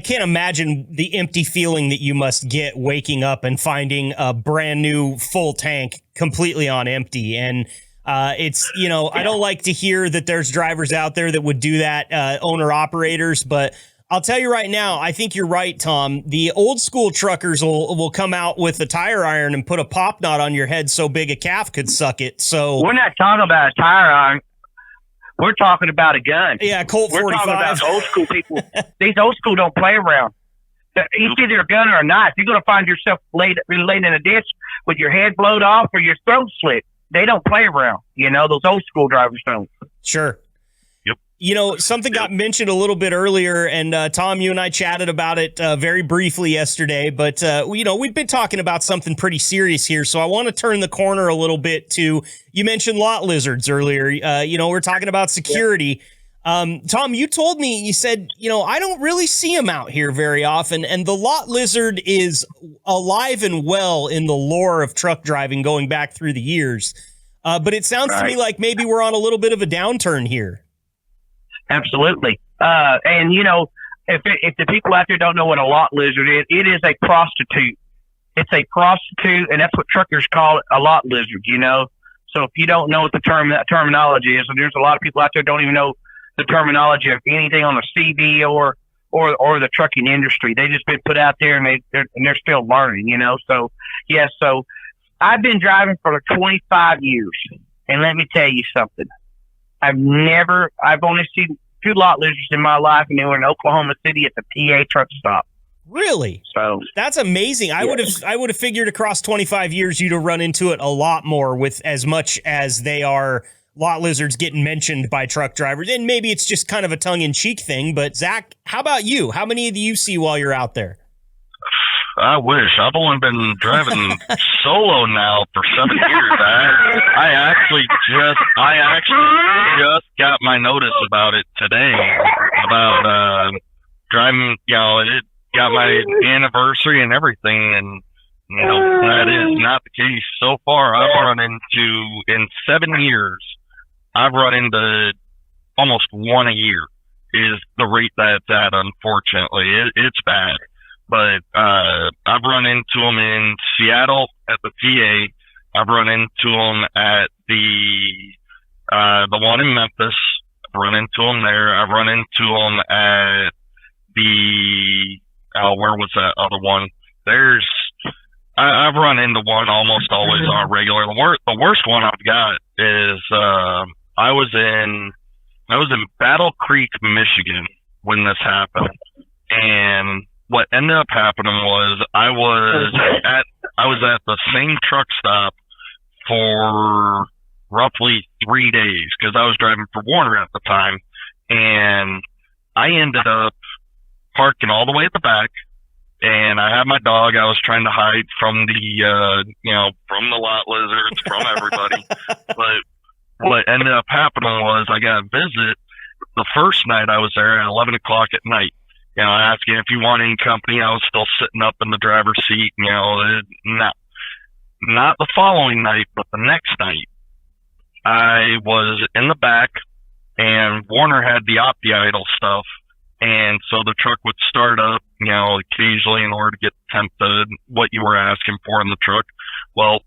can't imagine the empty feeling that you must get waking up and finding a brand new full tank completely on empty. And I don't like to hear that there's drivers out there that would do that, owner operators, but I'll tell you right now, I think you're right, Tom. The old school truckers will come out with a tire iron and put a pop knot on your head so big a calf could suck it. So we're not talking about a tire iron. We're talking about a gun. Yeah, Colt 45. We're talking about old school people. These old school don't play around. It's either a gun or a knife. You're going to find yourself laid in a ditch with your head blowed off or your throat slit. They don't play around. Those old school drivers don't. Sure. Something got mentioned a little bit earlier, and Tom, you and I chatted about it very briefly yesterday, but we've been talking about something pretty serious here, so I want to turn the corner a little bit to, you mentioned lot lizards earlier. We're talking about security. Tom, you told me, you said, I don't really see them out here very often, and the lot lizard is alive and well in the lore of truck driving going back through the years, but it sounds to me like maybe we're on a little bit of a downturn here. Absolutely. And if the people out there don't know what a lot lizard is, it is a prostitute. It's a prostitute, and that's what truckers call it, a lot lizard, So if you don't know what the terminology is, and there's a lot of people out there don't even know the terminology of anything on the CD or the trucking industry. They just been put out there and they're still learning, So yes, so I've been driving for 25 years, and let me tell you something. I've only seen 2 lot lizards in my life, and they were in Oklahoma City at the PA truck stop. Really? So that's amazing. I would have figured across 25 years you'd have run into it a lot more, with as much as they are lot lizards getting mentioned by truck drivers. And maybe it's just kind of a tongue-in-cheek thing, but Zach, how about you? How many do you see while you're out there? I wish. I've only been driving solo now for 7 years. I actually just got my notice about it today, about driving. It got my anniversary and everything, and that is not the case so far. In 7 years, I've run into almost 1 a year. Is the rate that it's at? Unfortunately, it's bad. But I've run into them in Seattle at the PA. I've run into them at the one in Memphis. I've run into them there. I've run into them at where was that other one? I've run into one almost always on a regular. The worst one I've got is I was in Battle Creek, Michigan when this happened, and what ended up happening was I was at the same truck stop for roughly 3 days because I was driving for Warner at the time, and I ended up parking all the way at the back, and I had my dog. I was trying to hide from the, from the lot lizards, from everybody. But what ended up happening was I got a visit the first night I was there at 11 o'clock at night. Asking if you want any company. I was still sitting up in the driver's seat. Not the following night, but the next night, I was in the back, and Warner had the OptiIdle stuff, and so the truck would start up, occasionally in order to get temp to what you were asking for in the truck. Well,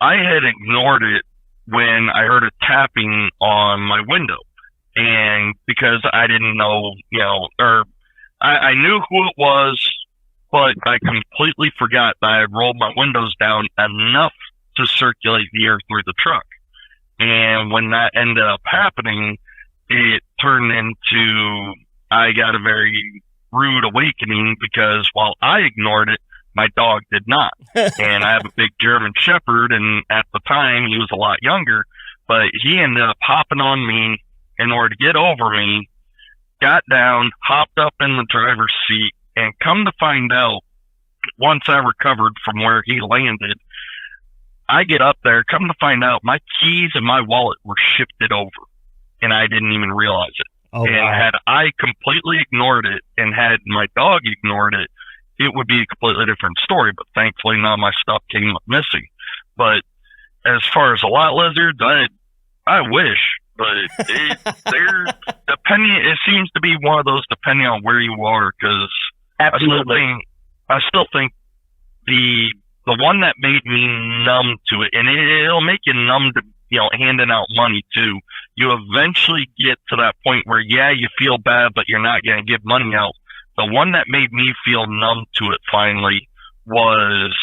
I had ignored it when I heard a tapping on my window, and because I didn't know, I knew who it was, but I completely forgot that I had rolled my windows down enough to circulate the air through the truck. And when that ended up happening, it turned into, I got a very rude awakening because while I ignored it, my dog did not. And I have a big German Shepherd, and at the time he was a lot younger, but he ended up hopping on me in order to get over me, got down, hopped up in the driver's seat, and come to find out, once I recovered from where he landed, I get up there, come to find out my keys and my wallet were shifted over, and I didn't even realize it. Oh, and wow. had I completely ignored it and had my dog ignored it, it would be a completely different story, but thankfully none of my stuff came up missing. But as far as a lot lizards, I wish, but it seems to be one of those depending on where you are, because I still think the one that made me numb to it, and it'll make you numb to, handing out money too. You eventually get to that point where, you feel bad, but you're not going to give money out. The one that made me feel numb to it finally was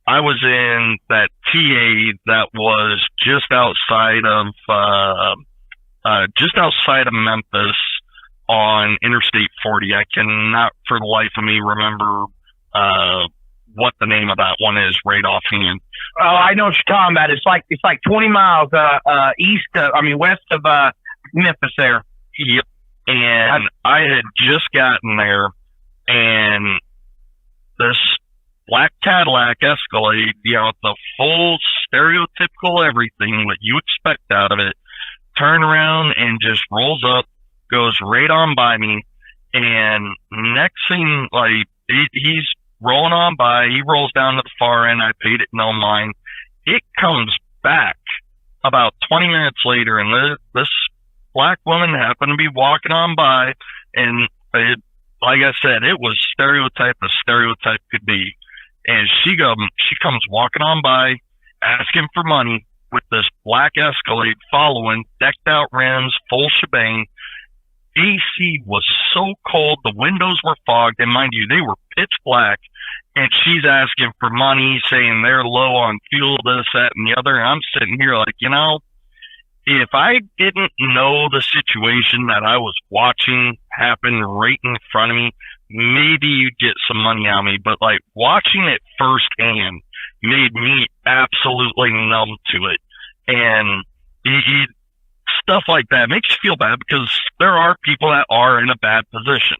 I was in that TA that was just outside of Memphis on Interstate 40. I cannot for the life of me remember what the name of that one is right offhand. Oh, I know what you're talking about. It's like 20 miles west of Memphis there. Yep. And I had just gotten there, and this black Cadillac Escalade, the full stereotypical everything that you expect out of it, turn around and just rolls up, goes right on by me, and next thing, he's rolling on by, he rolls down to the far end, I paid it no mind. It comes back about 20 minutes later, and this black woman happened to be walking on by, and like I said, it was stereotype as stereotype could be. And she comes walking on by, asking for money with this black Escalade following, decked out rims, full shebang. AC was so cold, the windows were fogged, and mind you, they were pitch black. And she's asking for money, saying they're low on fuel, this, that, and the other. And I'm sitting here like, if I didn't know the situation that I was watching happen right in front of me, maybe you'd get some money out of me. But watching it firsthand made me absolutely numb to it. And stuff like that makes you feel bad because there are people that are in a bad position.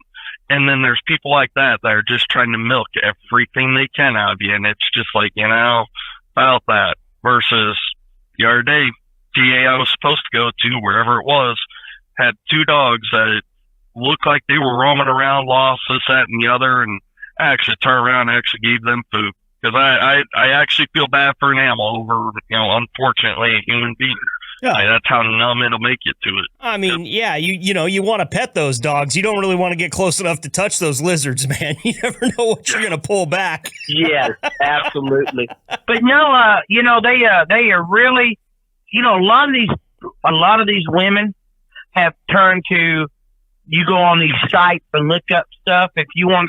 And then there's people like that are just trying to milk everything they can out of you. And it's just about that versus the other day, TA I was supposed to go to, wherever it was, had two dogs that looked like they were roaming around, lost, this, that, and the other, and I actually turned around and actually gave them food. Because I actually feel bad for an animal over, unfortunately, a human being. Yeah. That's how numb it'll make you to it. I mean, you want to pet those dogs. You don't really want to get close enough to touch those lizards, man. You never know what you're going to pull back. Yes, absolutely. But they are really, a lot of these women have turned to, you go on these sites and look up stuff if you want,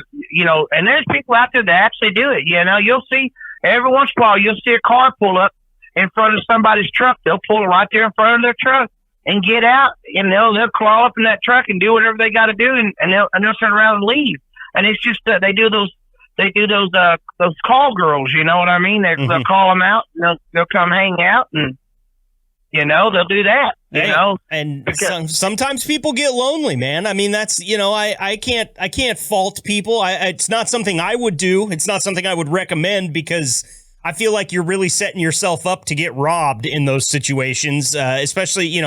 and there's people out there that actually do it. You'll see every once in a while, you'll see a car pull up in front of somebody's truck. They'll pull it right there in front of their truck and get out, and they'll crawl up in that truck and do whatever they got to do, and they'll turn around and leave. And it's just they do those call girls. You know what I mean? They'll call them out, and they'll come hang out, and They'll do that. And sometimes people get lonely, man. I mean, that's I can't fault people. It's not something I would do. It's not something I would recommend because I feel like you're really setting yourself up to get robbed in those situations, especially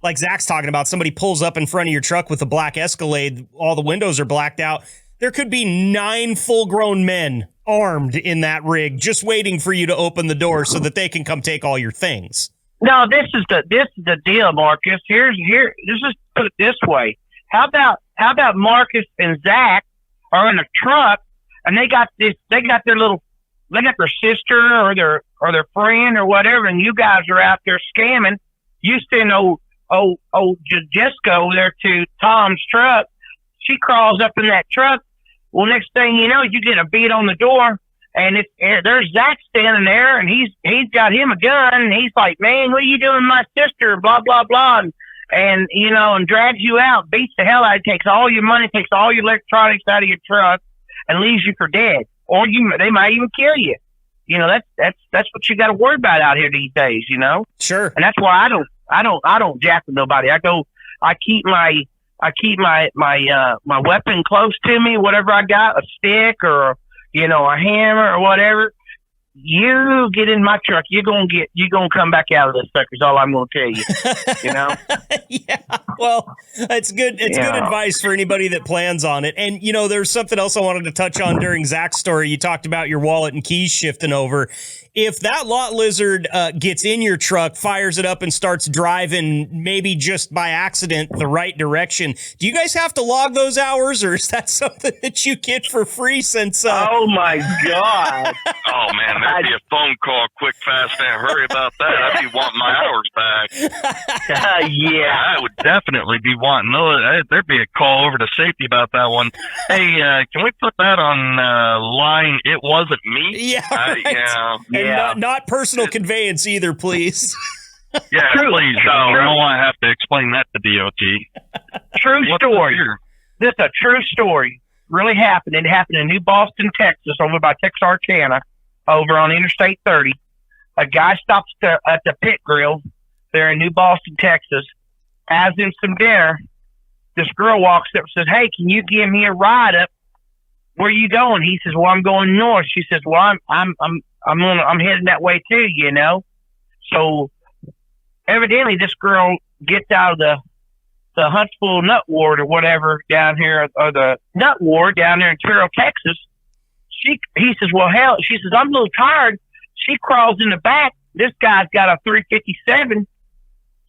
like Zach's talking about. Somebody pulls up in front of your truck with a black Escalade, all the windows are blacked out. There could be 9 full-grown men armed in that rig just waiting for you to open the door so that they can come take all your things. No, this is the deal, Marcus. Let's just put it this way. How about Marcus and Zach are in a truck and they got their sister or their friend or whatever, and you guys are out there scamming. You send old Jessica over there to Tom's truck. She crawls up in that truck. Well, next thing you know, you get a beat on the door, and there's Zach standing there, and he's got him a gun, and he's like, "Man, what are you doing with my sister?" Blah blah blah, and drags you out, beats the hell out of you, takes all your money, takes all your electronics out of your truck, and leaves you for dead. Or they might even kill you. That's what you got to worry about out here these days. Sure. And that's why I don't jack with nobody. I keep my weapon close to me, whatever I got, a stick or a hammer or whatever. You get in my truck, you're gonna come back out of this sucker. Is all I'm gonna tell you. Yeah. Well, it's good. It's good advice for anybody that plans on it. And there's something else I wanted to touch on during Zach's story. You talked about your wallet and keys shifting over. If that lot lizard gets in your truck, fires it up, and starts driving, maybe just by accident, the right direction, do you guys have to log those hours, or is that something that you get for free since... Oh, my God. Oh, man, that'd be a phone call, quick, fast, and hurry about that. I'd be wanting my hours back. Yeah. I would definitely be wanting those. There'd be a call over to safety about that one. Hey, can we put that on line? It wasn't me. Yeah, right. Yeah. And not personal conveyance either, please. Yeah, please. I don't want to have to explain that to DOT. True story. This is a true story. Really happened. It happened in New Boston, Texas, over by Texarkana, over on Interstate 30. A guy stops at the pit grill there in New Boston, Texas, has him some dinner. This girl walks up and says, "Hey, can you give me a ride up? Where are you going?" He says, "Well, I'm going north." She says, "Well, I'm heading that way too, So evidently this girl gets out of the Huntsville Nut Ward or whatever down here, or the Nut Ward down there in Terrell, Texas. He says, "Well, hell," she says, "I'm a little tired." She crawls in the back. This guy's got a 357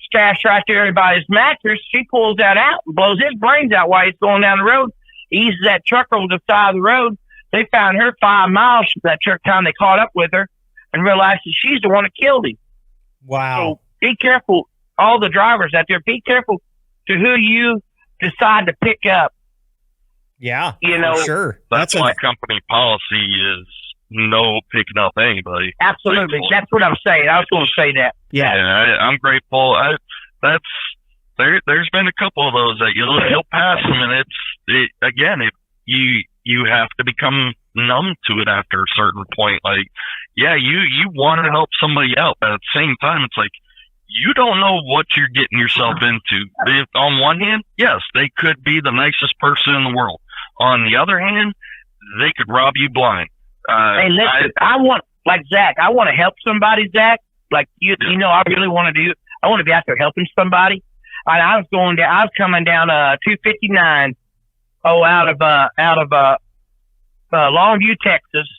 stashed right there by his mattress. She pulls that out and blows his brains out while he's going down the road. Eases that truck over the side of the road. They found her 5 miles from that truck time they caught up with her and realized that she's the one that killed him. Wow. So be careful, all the drivers out there. Be careful to who you decide to pick up. Yeah, sure. That's why company policy is no picking up anybody. Absolutely. That's what I'm saying. I was going to say that. Yeah, I'm grateful. There's been a couple of those that you'll pass them, and you have to become numb to it after a certain point. Like, yeah, you want to help somebody out, but at the same time, it's like you don't know what you're getting yourself into. If, on one hand, yes, they could be the nicest person in the world. On the other hand, they could rob you blind. Hey, listen, I want to help somebody, Zach. Like I really want to do. I want to be out there helping somebody. I was coming down 259, out of Longview, Texas,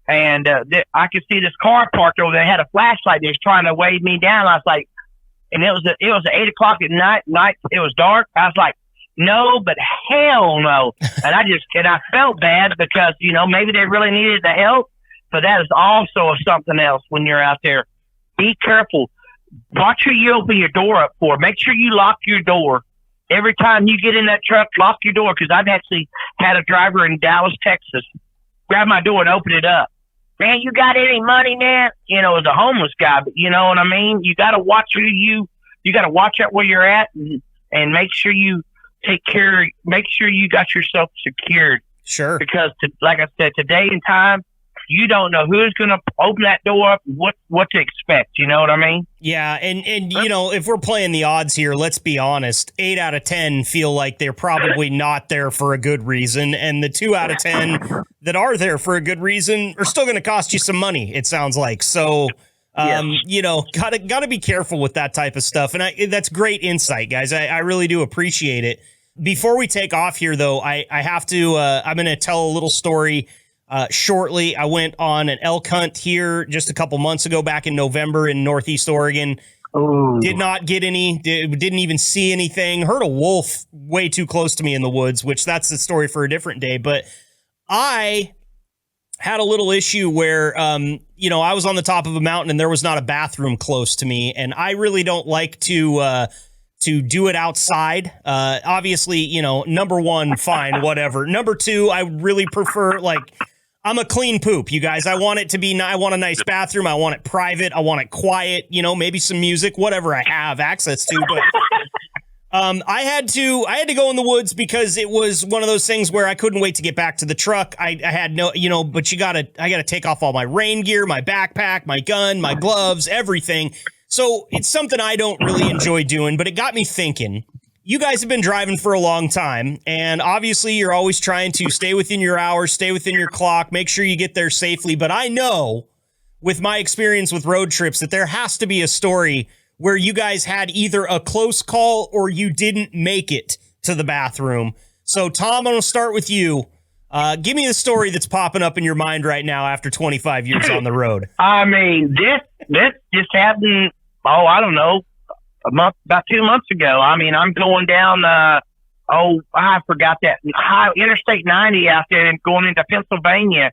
and I could see this car parked over there. They had a flashlight. They was trying to wave me down. I was like, and it was 8 o'clock at night. It was dark. I was like, no, but hell no. And I felt bad because maybe they really needed the help, but that is also something else when you're out there. Be careful. Watch who you open your door up for. Make sure you lock your door. Every time you get in that truck, lock your door, because I've actually had a driver in Dallas, Texas, grab my door and open it up. "Man, you got any money, man?" It was a homeless guy, but you know what I mean? You got to watch you got to watch out where you're at and make sure you make sure you got yourself secured. Sure. Because like I said, today in time, you don't know who's going to open that door up, what to expect. You know what I mean? Yeah, and you know, if we're playing the odds here, let's be honest, 8 out of 10 feel like they're probably not there for a good reason, and the 2 out of 10 that are there for a good reason are still going to cost you some money, it sounds like. So, you know, gotta be careful with that type of stuff, and that's great insight, guys. I really do appreciate it. Before we take off here, though, I have to, I'm going to tell a little story shortly. I went on an elk hunt here just a couple months ago, back in November in Northeast Oregon. Ooh. Did not get any, didn't even see anything. Heard a wolf way too close to me in the woods, which that's the story for a different day. But I had a little issue where, you know, I was on the top of a mountain and there was not a bathroom close to me. And I really don't like to do it outside. Obviously, you know, number one, fine, whatever. Number two, I really prefer, like, I'm a clean poop, you guys. I want it to be, I want a nice bathroom. I want it private. I want it quiet, you know, maybe some music, whatever I have access to. But I had to go in the woods because it was one of those things where I couldn't wait to get back to the truck. I had no, you know, but I got to take off all my rain gear, my backpack, my gun, my gloves, everything. So it's something I don't really enjoy doing, but it got me thinking. You guys have been driving for a long time, and obviously you're always trying to stay within your hours, stay within your clock, make sure you get there safely. But I know, with my experience with road trips, that there has to be a story where you guys had either a close call or you didn't make it to the bathroom. So, Tom, I'm going to start with you. Give me the story that's popping up in your mind right now after 25 years on the road. I mean, this just happened, I don't know, about 2 months ago. I mean, I'm going down, I forgot that, Interstate 90 out there and going into Pennsylvania.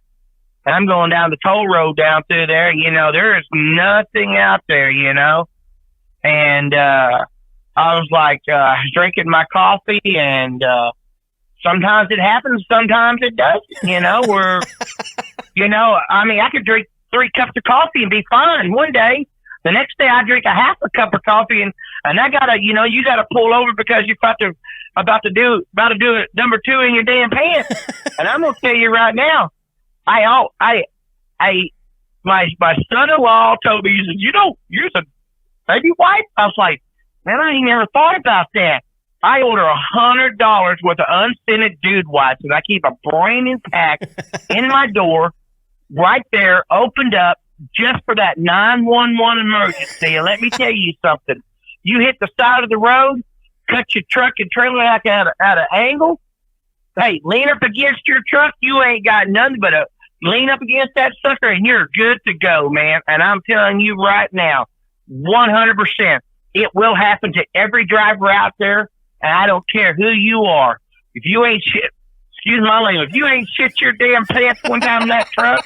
And I'm going down the toll road down through there. You know, there is nothing out there, you know. And I was like drinking my coffee, and sometimes it happens, sometimes it doesn't, you know, where, you know, I mean, I could drink 3 cups of coffee and be fine one day. The next day I drink a half a cup of coffee, and I gotta, you know, you gotta pull over because you're about to do it number 2 in your damn pants. And I'm gonna tell you right now, my son-in-law told me, he said, you know, you're the baby wipe. I was like, man, I ain't never thought about that. I order $100 worth of unscented dude wipes, and I keep a brand new pack in my door right there, opened up, just for that 911 emergency. And let me tell you something. You hit the side of the road, cut your truck and trailer out of angle. Hey, lean up against your truck. You ain't got nothing but lean up against that sucker, and you're good to go, man. And I'm telling you right now, 100%, it will happen to every driver out there. And I don't care who you are. If you ain't shit, excuse my language, if you ain't shit your damn pants one time in that truck,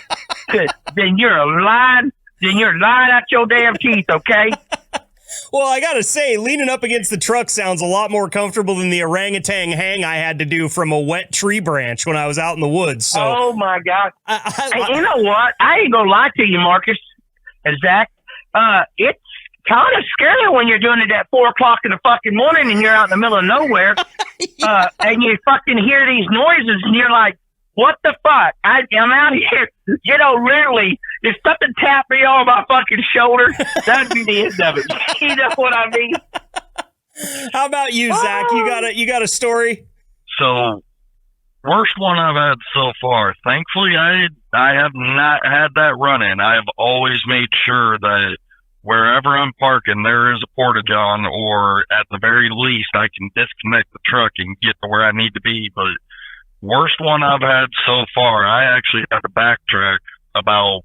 then you're lying out your damn teeth, okay? Well, I gotta say, leaning up against the truck sounds a lot more comfortable than the orangutan hang I had to do from a wet tree branch when I was out in the woods. So, oh my God. Hey, you know what? I ain't gonna lie to you, Marcus and Zach. It's kind of scary when you're doing it at 4 o'clock in the fucking morning and you're out in the middle of nowhere. And you fucking hear these noises and you're like, what the fuck? I'm out here. You know, literally, if something tapped me on my fucking shoulder, that'd be the end of it. You know what I mean? How about you, Zach? You got a story? So, worst one I've had so far. Thankfully, I have not had that run-in. I have always made sure that wherever I'm parking, there is a porta-john, or at the very least, I can disconnect the truck and get to where I need to be. But worst one I've had so far, I actually had to backtrack about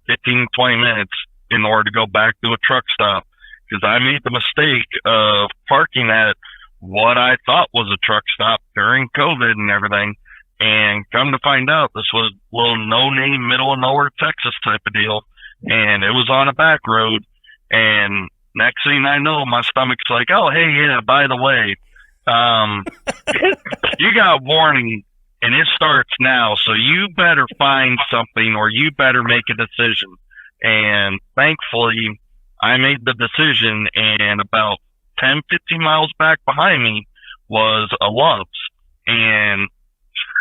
15, 20 minutes in order to go back to a truck stop, because I made the mistake of parking at what I thought was a truck stop during COVID and everything. And come to find out, this was a little no-name, middle-of-nowhere Texas type of deal. And it was on a back road. And next thing I know, my stomach's like, oh, hey, yeah, by the way, you got warning, and it starts now. So you better find something, or you better make a decision. And thankfully, I made the decision, and about 10, 15 miles back behind me was a Love's. And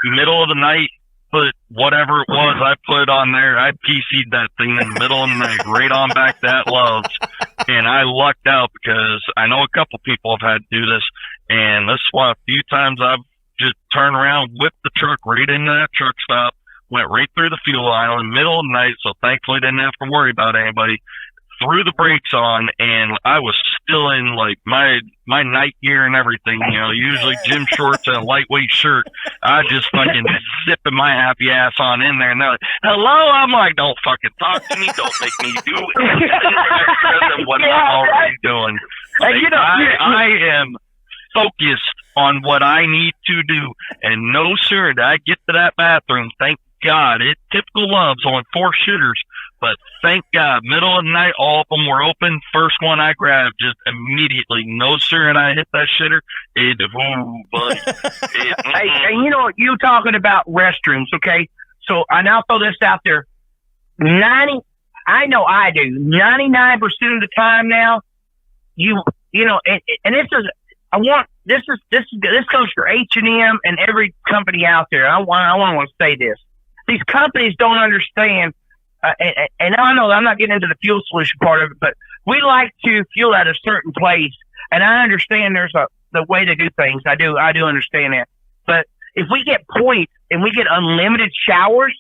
middle of the night, put whatever it was I put on there. I PC'd that thing in the middle of the night, right on back to that Love's. And I lucked out because I know a couple people have had to do this. And this is why a few times I've just turned around, whipped the truck right into that truck stop, went right through the fuel aisle in the middle of the night. So thankfully didn't have to worry about anybody. Threw the brakes on, and I was still in like my night gear and everything, usually gym shorts and a lightweight shirt. I just fucking zipping my happy ass on in there, and they're like, "Hello," I'm like, "Don't fucking talk to me, don't make me do it." What I'm already doing. Like, I am focused on what I need to do, and no sir did I get to that bathroom. Thank God, it typical Love's on 4 shooters. But thank God, middle of the night, all of them were open. First one I grabbed, just immediately, no sir, and I hit that shitter. Ooh, buddy. Hey, you talking about restrooms, okay? So I now throw this out there. I know I do. 99% of the time now, and this goes for H&M and every company out there. I want to say this. These companies don't understand. And I know I'm not getting into the fuel solution part of it, but we like to fuel at a certain place. And I understand there's the way to do things. I do understand that. But if we get points and we get unlimited showers,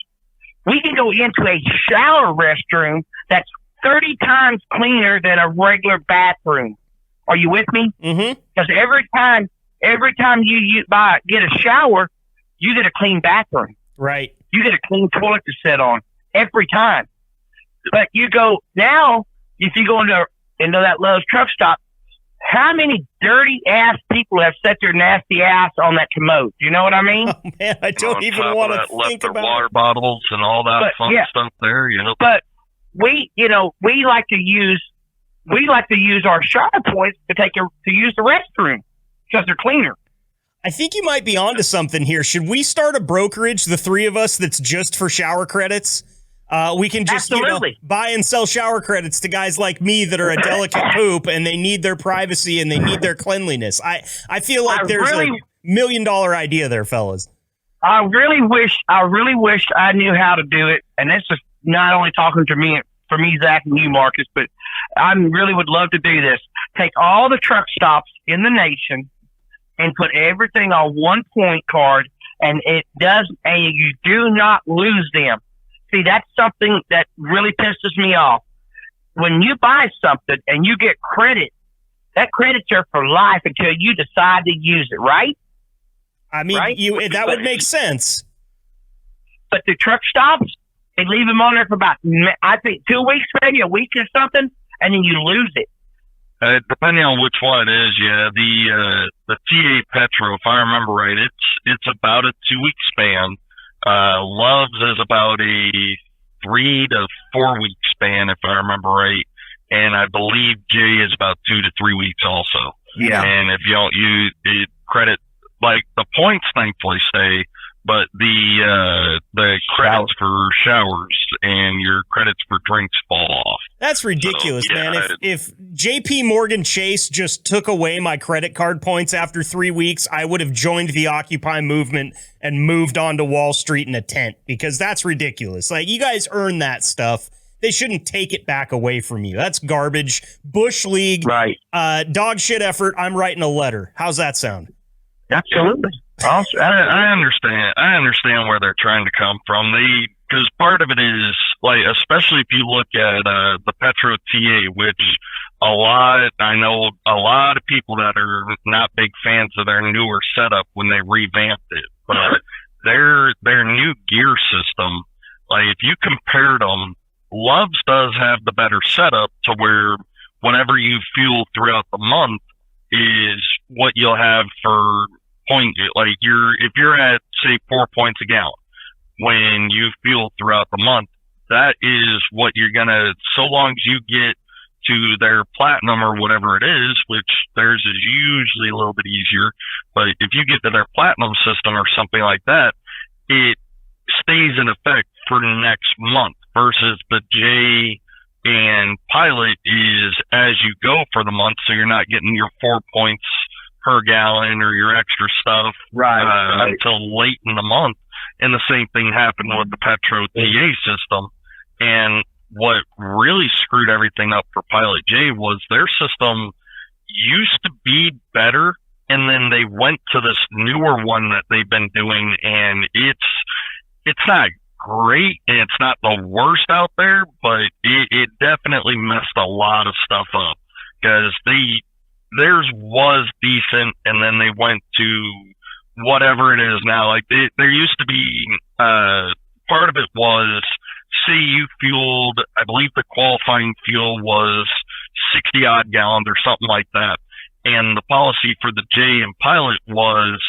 we can go into a shower restroom that's 30 times cleaner than a regular bathroom. Are you with me? Mm-hmm. Because every time you get a shower, you get a clean bathroom. Right. You get a clean toilet to sit on. Every time. But you go now, if you go into that Lowe's truck stop, how many dirty ass people have set their nasty ass on that commode? You know what I mean? Oh, man, I don't even want to think about water bottles and all that stuff there, But we like to use our shower points to use the restroom because they're cleaner. I think you might be onto something here. Should we start a brokerage, the three of us, that's just for shower credits? We can just buy and sell shower credits to guys like me that are a delicate poop and they need their privacy and they need their cleanliness. I feel like there's a $1 million idea there, fellas. I really wish I knew how to do it. And this is not only talking for me, Zach, and you, Marcus, but I really would love to do this. Take all the truck stops in the nation and put everything on one point card, and you do not lose them. See, that's something that really pisses me off. When you buy something and you get credit, that credit's there for life until you decide to use it, right? I mean, right? That would make sense. But the truck stops, they leave them on there for about, I think, 2 weeks, maybe a week or something, and then you lose it. Depending on which one it is, the TA Petro, if I remember right, it's about a 2-week span. Love's is about a 3 to 4 week span, if I remember right, and I believe J is about 2 to 3 weeks also. Yeah. And if you don't use it, credit, like the points thankfully stay, but the credits for showers and your credits for drinks fall off. That's ridiculous, man. If JP Morgan Chase just took away my credit card points after 3 weeks, I would have joined the Occupy movement and moved on to Wall Street in a tent, because that's ridiculous. Like, you guys earn that stuff. They shouldn't take it back away from you. That's garbage. Bush League, right? Dog shit effort. I'm writing a letter. How's that sound? Absolutely. I understand. I understand where they're trying to come from. Because part of it is, like, especially if you look at the Petro TA, which I know a lot of people that are not big fans of their newer setup when they revamped it, but their new gear system, like, if you compared them, Love's does have the better setup to where whenever you fuel throughout the month is what you'll have for point. Like, if you're at, say, 4 points a gallon when you fuel throughout the month, that is what you're gonna, so long as you get to their platinum or whatever it is, which theirs is usually a little bit easier, but if you get to their platinum system or something like that, it stays in effect for the next month, versus the J and Pilot is as you go for the month, so you're not getting your 4 points per gallon or your extra stuff until late in the month. And the same thing happened with the Petro TA system. And what really screwed everything up for Pilot J was their system used to be better, and then they went to this newer one that they've been doing, and it's not great, and it's not the worst out there, but it definitely messed a lot of stuff up, because theirs was decent, and then they went to whatever it is now. Like there used to be part of it was, say you fueled, I believe the qualifying fuel was 60 odd gallons or something like that. And the policy for the J and Pilot was,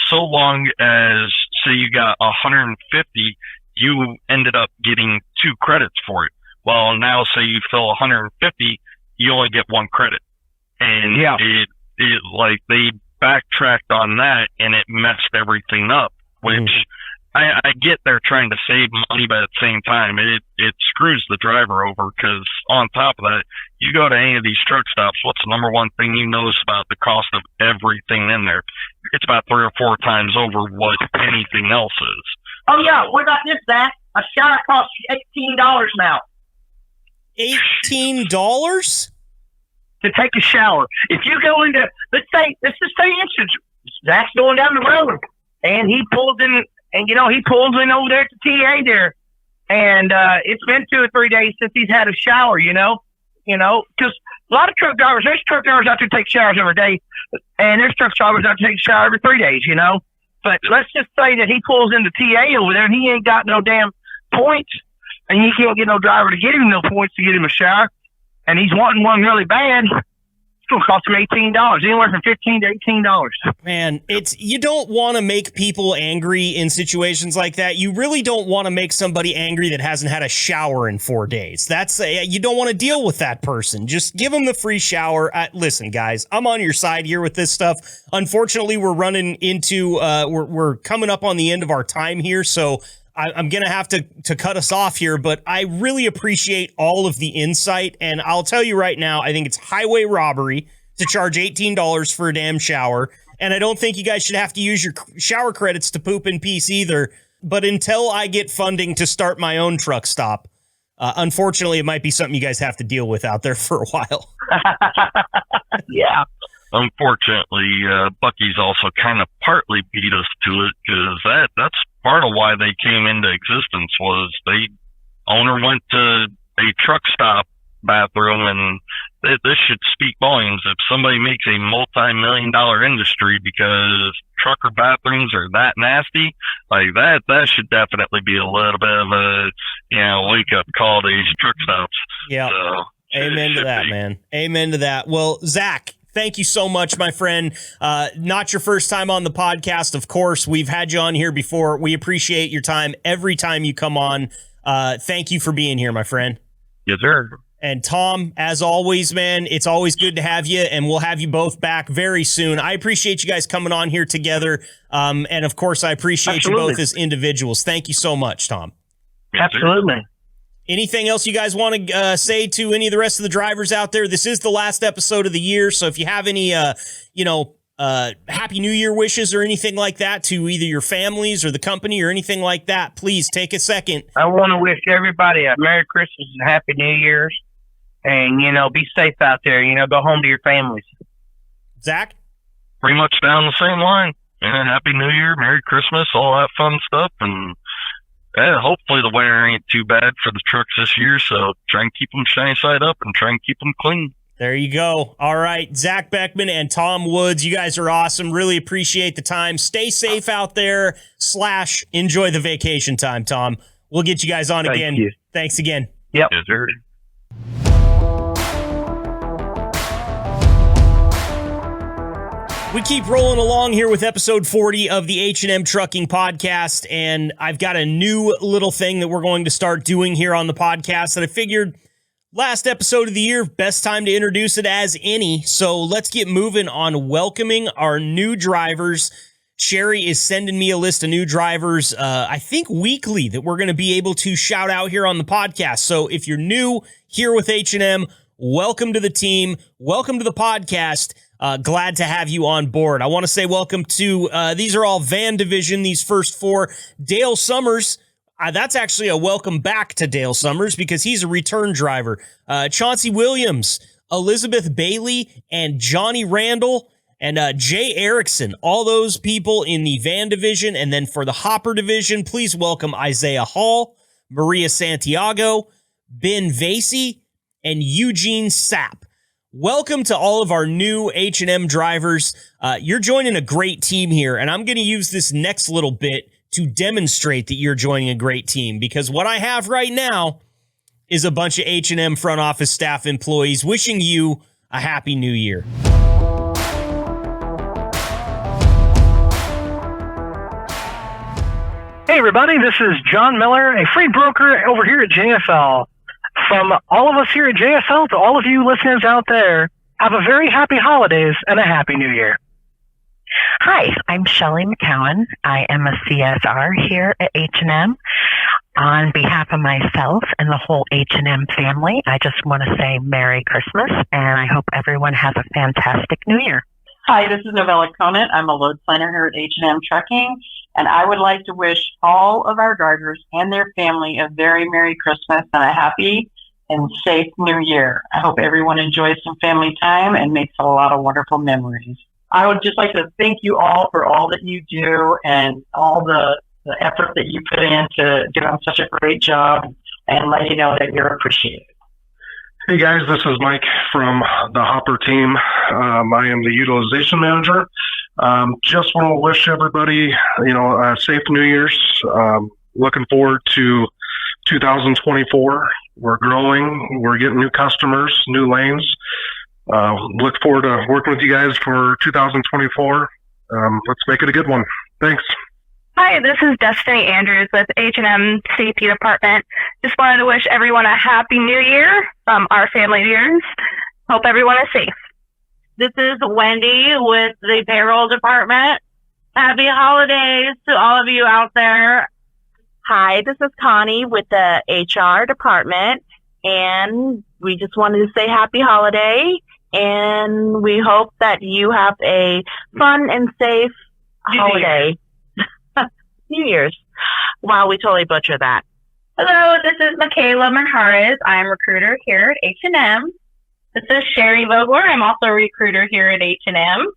so long as, say you got 150, you ended up getting 2 credits for it. Well, now say you fill 150, you only get 1 credit. And it like they backtracked on that, and it messed everything up, which I get they're trying to save money, but at the same time, it screws the driver over, because on top of that, you go to any of these truck stops, what's the number one thing you notice about the cost of everything in there? It's about 3 or 4 times over what anything else is. Oh, yeah. What about this, Zach? A shower costs you $18 now. $18? To take a shower. If you go into, let's just say instance, Zach's going down the road, and he pulls in, and he pulls in over there at the TA there, and it's been 2 or 3 days since he's had a shower, because a lot of truck drivers, there's truck drivers out there take showers every day, and there's truck drivers out there take a shower every 3 days, But let's just say that he pulls into TA over there, and he ain't got no damn points, and you can't get no driver to get him no points to get him a shower, and he's wanting one really bad. It's going to cost him $18, anywhere from $15 to $18. Man, you don't want to make people angry in situations like that. You really don't want to make somebody angry that hasn't had a shower in 4 days. You don't want to deal with that person. Just give them the free shower. Listen, guys, I'm on your side here with this stuff. Unfortunately, we're running into we're coming up on the end of our time here, so I'm going to have to cut us off here, but I really appreciate all of the insight, and I'll tell you right now, I think it's highway robbery to charge $18 for a damn shower, and I don't think you guys should have to use your shower credits to poop in peace either, but until I get funding to start my own truck stop, unfortunately, it might be something you guys have to deal with out there for a while. Yeah. Unfortunately, Buc-ee's also kind of partly beat us to it, because that's part of why they came into existence. Was owner went to a truck stop bathroom, and this should speak volumes. If somebody makes a multi-million-dollar industry because trucker bathrooms are that nasty, like that should definitely be a little bit of a wake-up call to these truck stops. Yeah. So, amen to that, man. Amen to that. Well, Zach, thank you so much, my friend. Not your first time on the podcast, of course. We've had you on here before. We appreciate your time every time you come on. Thank you for being here, my friend. Yes, sir. And Tom, as always, man, it's always good to have you, and we'll have you both back very soon. I appreciate you guys coming on here together. And, of course, I appreciate you both as individuals. Thank you so much, Tom. Yes, absolutely. Anything else you guys want to say to any of the rest of the drivers out there? This is the last episode of the year, so if you have any, Happy New Year wishes or anything like that to either your families or the company or anything like that, please take a second. I want to wish everybody a Merry Christmas and Happy New Year's, and, be safe out there. Go home to your families. Zach? Pretty much down the same line. Happy New Year, Merry Christmas, all that fun stuff, and hopefully the weather ain't too bad for the trucks this year, so try and keep them shiny side up and try and keep them clean. There you go. All right, Zach Beckman and Tom Woods, you guys are awesome. Really appreciate the time. Stay safe out there / enjoy the vacation time, Tom. We'll get you guys on again. You. Thanks again. Yep. Yes, sir. We keep rolling along here with episode 40 of the H&M Trucking Podcast, and I've got a new little thing that we're going to start doing here on the podcast that I figured last episode of the year, best time to introduce it as any. So let's get moving on welcoming our new drivers. Sherry is sending me a list of new drivers, I think weekly, that we're going to be able to shout out here on the podcast. So if you're new here with H&M, welcome to the team. Welcome to the podcast. Glad to have you on board. I want to say welcome to, these are all van division, these first 4. Dale Summers, that's actually a welcome back to Dale Summers because he's a return driver. Chauncey Williams, Elizabeth Bailey, and Johnny Randall, and Jay Erickson, all those people in the van division. And then for the hopper division, please welcome Isaiah Hall, Maria Santiago, Ben Vasey, and Eugene Sapp. Welcome to all of our new H&M drivers. You're joining a great team here, and I'm going to use this next little bit to demonstrate that you're joining a great team, because what I have right now is a bunch of H&M front office staff employees wishing you a happy new year. Hey everybody, this is John Miller, a free broker over here at JFL. From all of us here at JFL to all of you listeners out there, have a very happy holidays and a happy new year. Hi, I'm Shelley McCowan. I am a CSR here at H&M. On behalf of myself and the whole H&M family, I just want to say Merry Christmas, and I hope everyone has a fantastic new year. Hi, this is Novella Conant. I'm a load planner here at H&M Trucking, and I would like to wish all of our drivers and their family a very Merry Christmas and a happy and safe new year. I hope everyone enjoys some family time and makes a lot of wonderful memories. I would just like to thank you all for all that you do and all the effort that you put in to get on such a great job, and let you know that you're appreciated. Hey guys, this is Mike from the Hopper team. I am the utilization manager. Just want to wish everybody, a safe New Year's. Looking forward to 2024. We're growing. We're getting new customers, new lanes. Look forward to working with you guys for 2024. Let's make it a good one. Thanks. Hi, this is Destiny Andrews with H&M Safety Department. Just wanted to wish everyone a happy new year from our family years. Hope everyone is safe. This is Wendy with the payroll department. Happy holidays to all of you out there. Hi, this is Connie with the HR department, and we just wanted to say happy holiday, and we hope that you have a fun and safe holiday. New Year's. Wow, we totally butchered that. Hello, this is Michaela Manjarez. I'm a recruiter here at H&M. This is Sherry Vogler. I'm also a recruiter here at H&M. And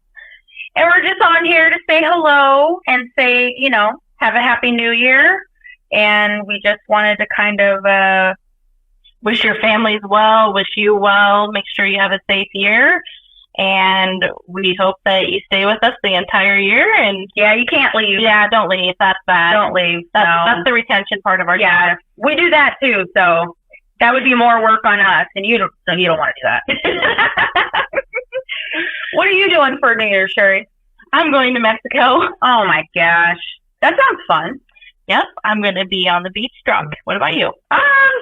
we're just on here to say hello and say, have a happy new year. And we just wanted to kind of wish your families well, wish you well, make sure you have a safe year. And we hope that you stay with us the entire year. And yeah, you can't leave. Yeah, don't leave. That's bad. Don't leave. That's the retention part of our job. We do that too. So that would be more work on us. And you don't want to do that. What are you doing for New Year's, Sherry? I'm going to Mexico. Oh my gosh. That sounds fun. Yep, I'm going to be on the beach drunk. What about you?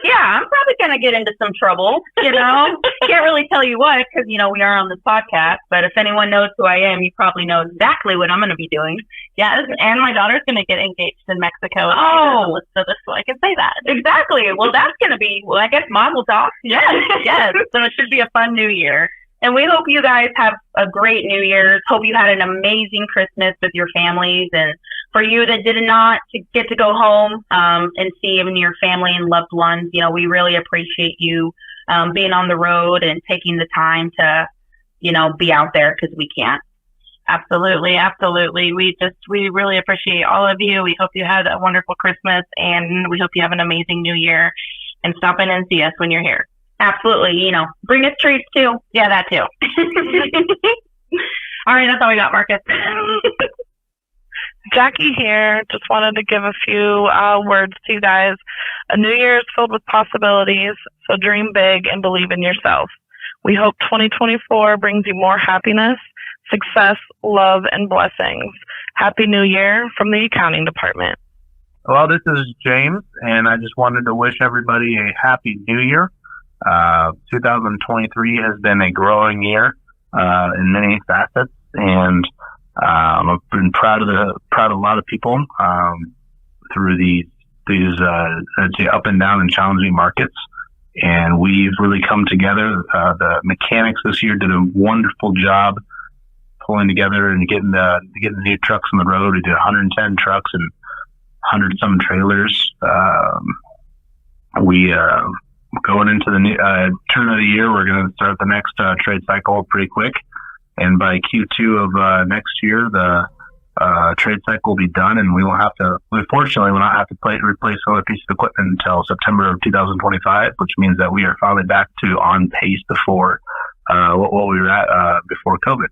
Yeah, I'm probably going to get into some trouble, Can't really tell you what, because, we are on this podcast. But if anyone knows who I am, you probably know exactly what I'm going to be doing. Yes, and my daughter's going to get engaged in Mexico. Oh, so I can say that. Exactly. Well, that's going to be, I guess Mom will talk. Yes. So it should be a fun New Year. And we hope you guys have a great New Year's. Hope you had an amazing Christmas with your families. And for you that did not get to go home and see even your family and loved ones, we really appreciate you being on the road and taking the time to, be out there, because we can't. Absolutely. Absolutely. We really appreciate all of you. We hope you had a wonderful Christmas, and we hope you have an amazing New Year, and stop in and see us when you're here. Absolutely. Bring us treats too. Yeah, that too. All right. That's all we got, Marcus. Jackie here. Just wanted to give a few words to you guys. A new year is filled with possibilities, so dream big and believe in yourself. We hope 2024 brings you more happiness, success, love, and blessings. Happy New Year from the accounting department. Well, this is James, and I just wanted to wish everybody a happy new year. 2023 has been a growing year in many facets, and I've been proud of a lot of people through these I'd say up and down and challenging markets, and we've really come together. The mechanics this year did a wonderful job pulling together and getting the new trucks on the road. We did 110 trucks and 100 some trailers. We going into the new turn of the year, we're going to start the next trade cycle pretty quick, and by Q2 of next year, the trade cycle will be done, and we not have to replace other pieces of equipment until September of 2025, which means that we are finally back to on pace before what we were at before COVID.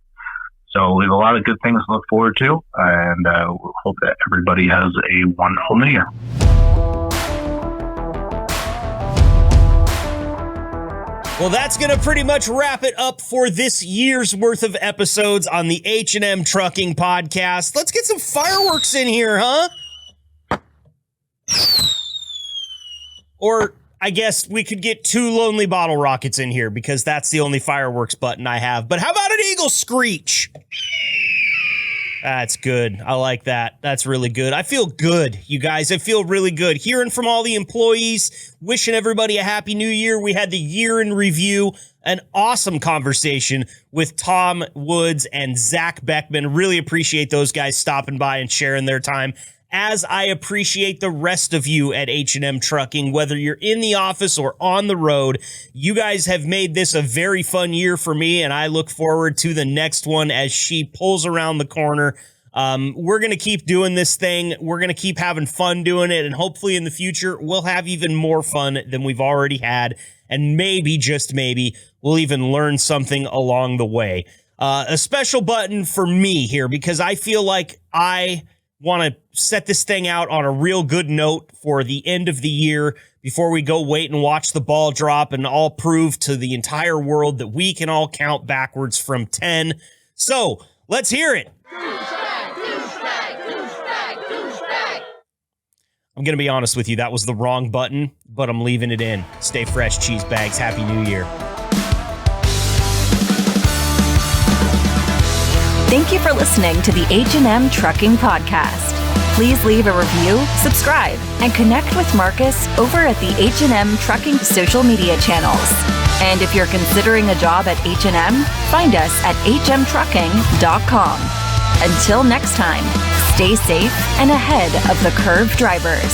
So we have a lot of good things to look forward to, and hope that everybody has a wonderful new year. Well, that's going to pretty much wrap it up for this year's worth of episodes on the H&M Trucking Podcast. Let's get some fireworks in here, huh? Or I guess we could get 2 lonely bottle rockets in here because that's the only fireworks button I have. But how about an eagle screech? That's good. I like that. That's really good. I feel good, you guys. I feel really good. Hearing from all the employees, wishing everybody a happy new year. We had the year in review, an awesome conversation with Tom Woods and Zach Beckman. Really appreciate those guys stopping by and sharing their time, as I appreciate the rest of you at H&M Trucking. Whether you're in the office or on the road, you guys have made this a very fun year for me, and I look forward to the next one as she pulls around the corner. We're going to keep doing this thing. We're going to keep having fun doing it, and hopefully in the future, we'll have even more fun than we've already had, and maybe, just maybe, we'll even learn something along the way. A special button for me here, because I feel like I want to set this thing out on a real good note for the end of the year before we go wait and watch the ball drop and all prove to the entire world that we can all count backwards from 10. So let's hear it. I'm going to be honest with you. That was the wrong button, but I'm leaving it in. Stay fresh, cheese bags. Happy New Year. Thank you for listening to the H&M Trucking Podcast. Please leave a review, subscribe, and connect with Marcus over at the H&M Trucking social media channels. And if you're considering a job at H&M, find us at hmtrucking.com. Until next time, stay safe and ahead of the curve drivers.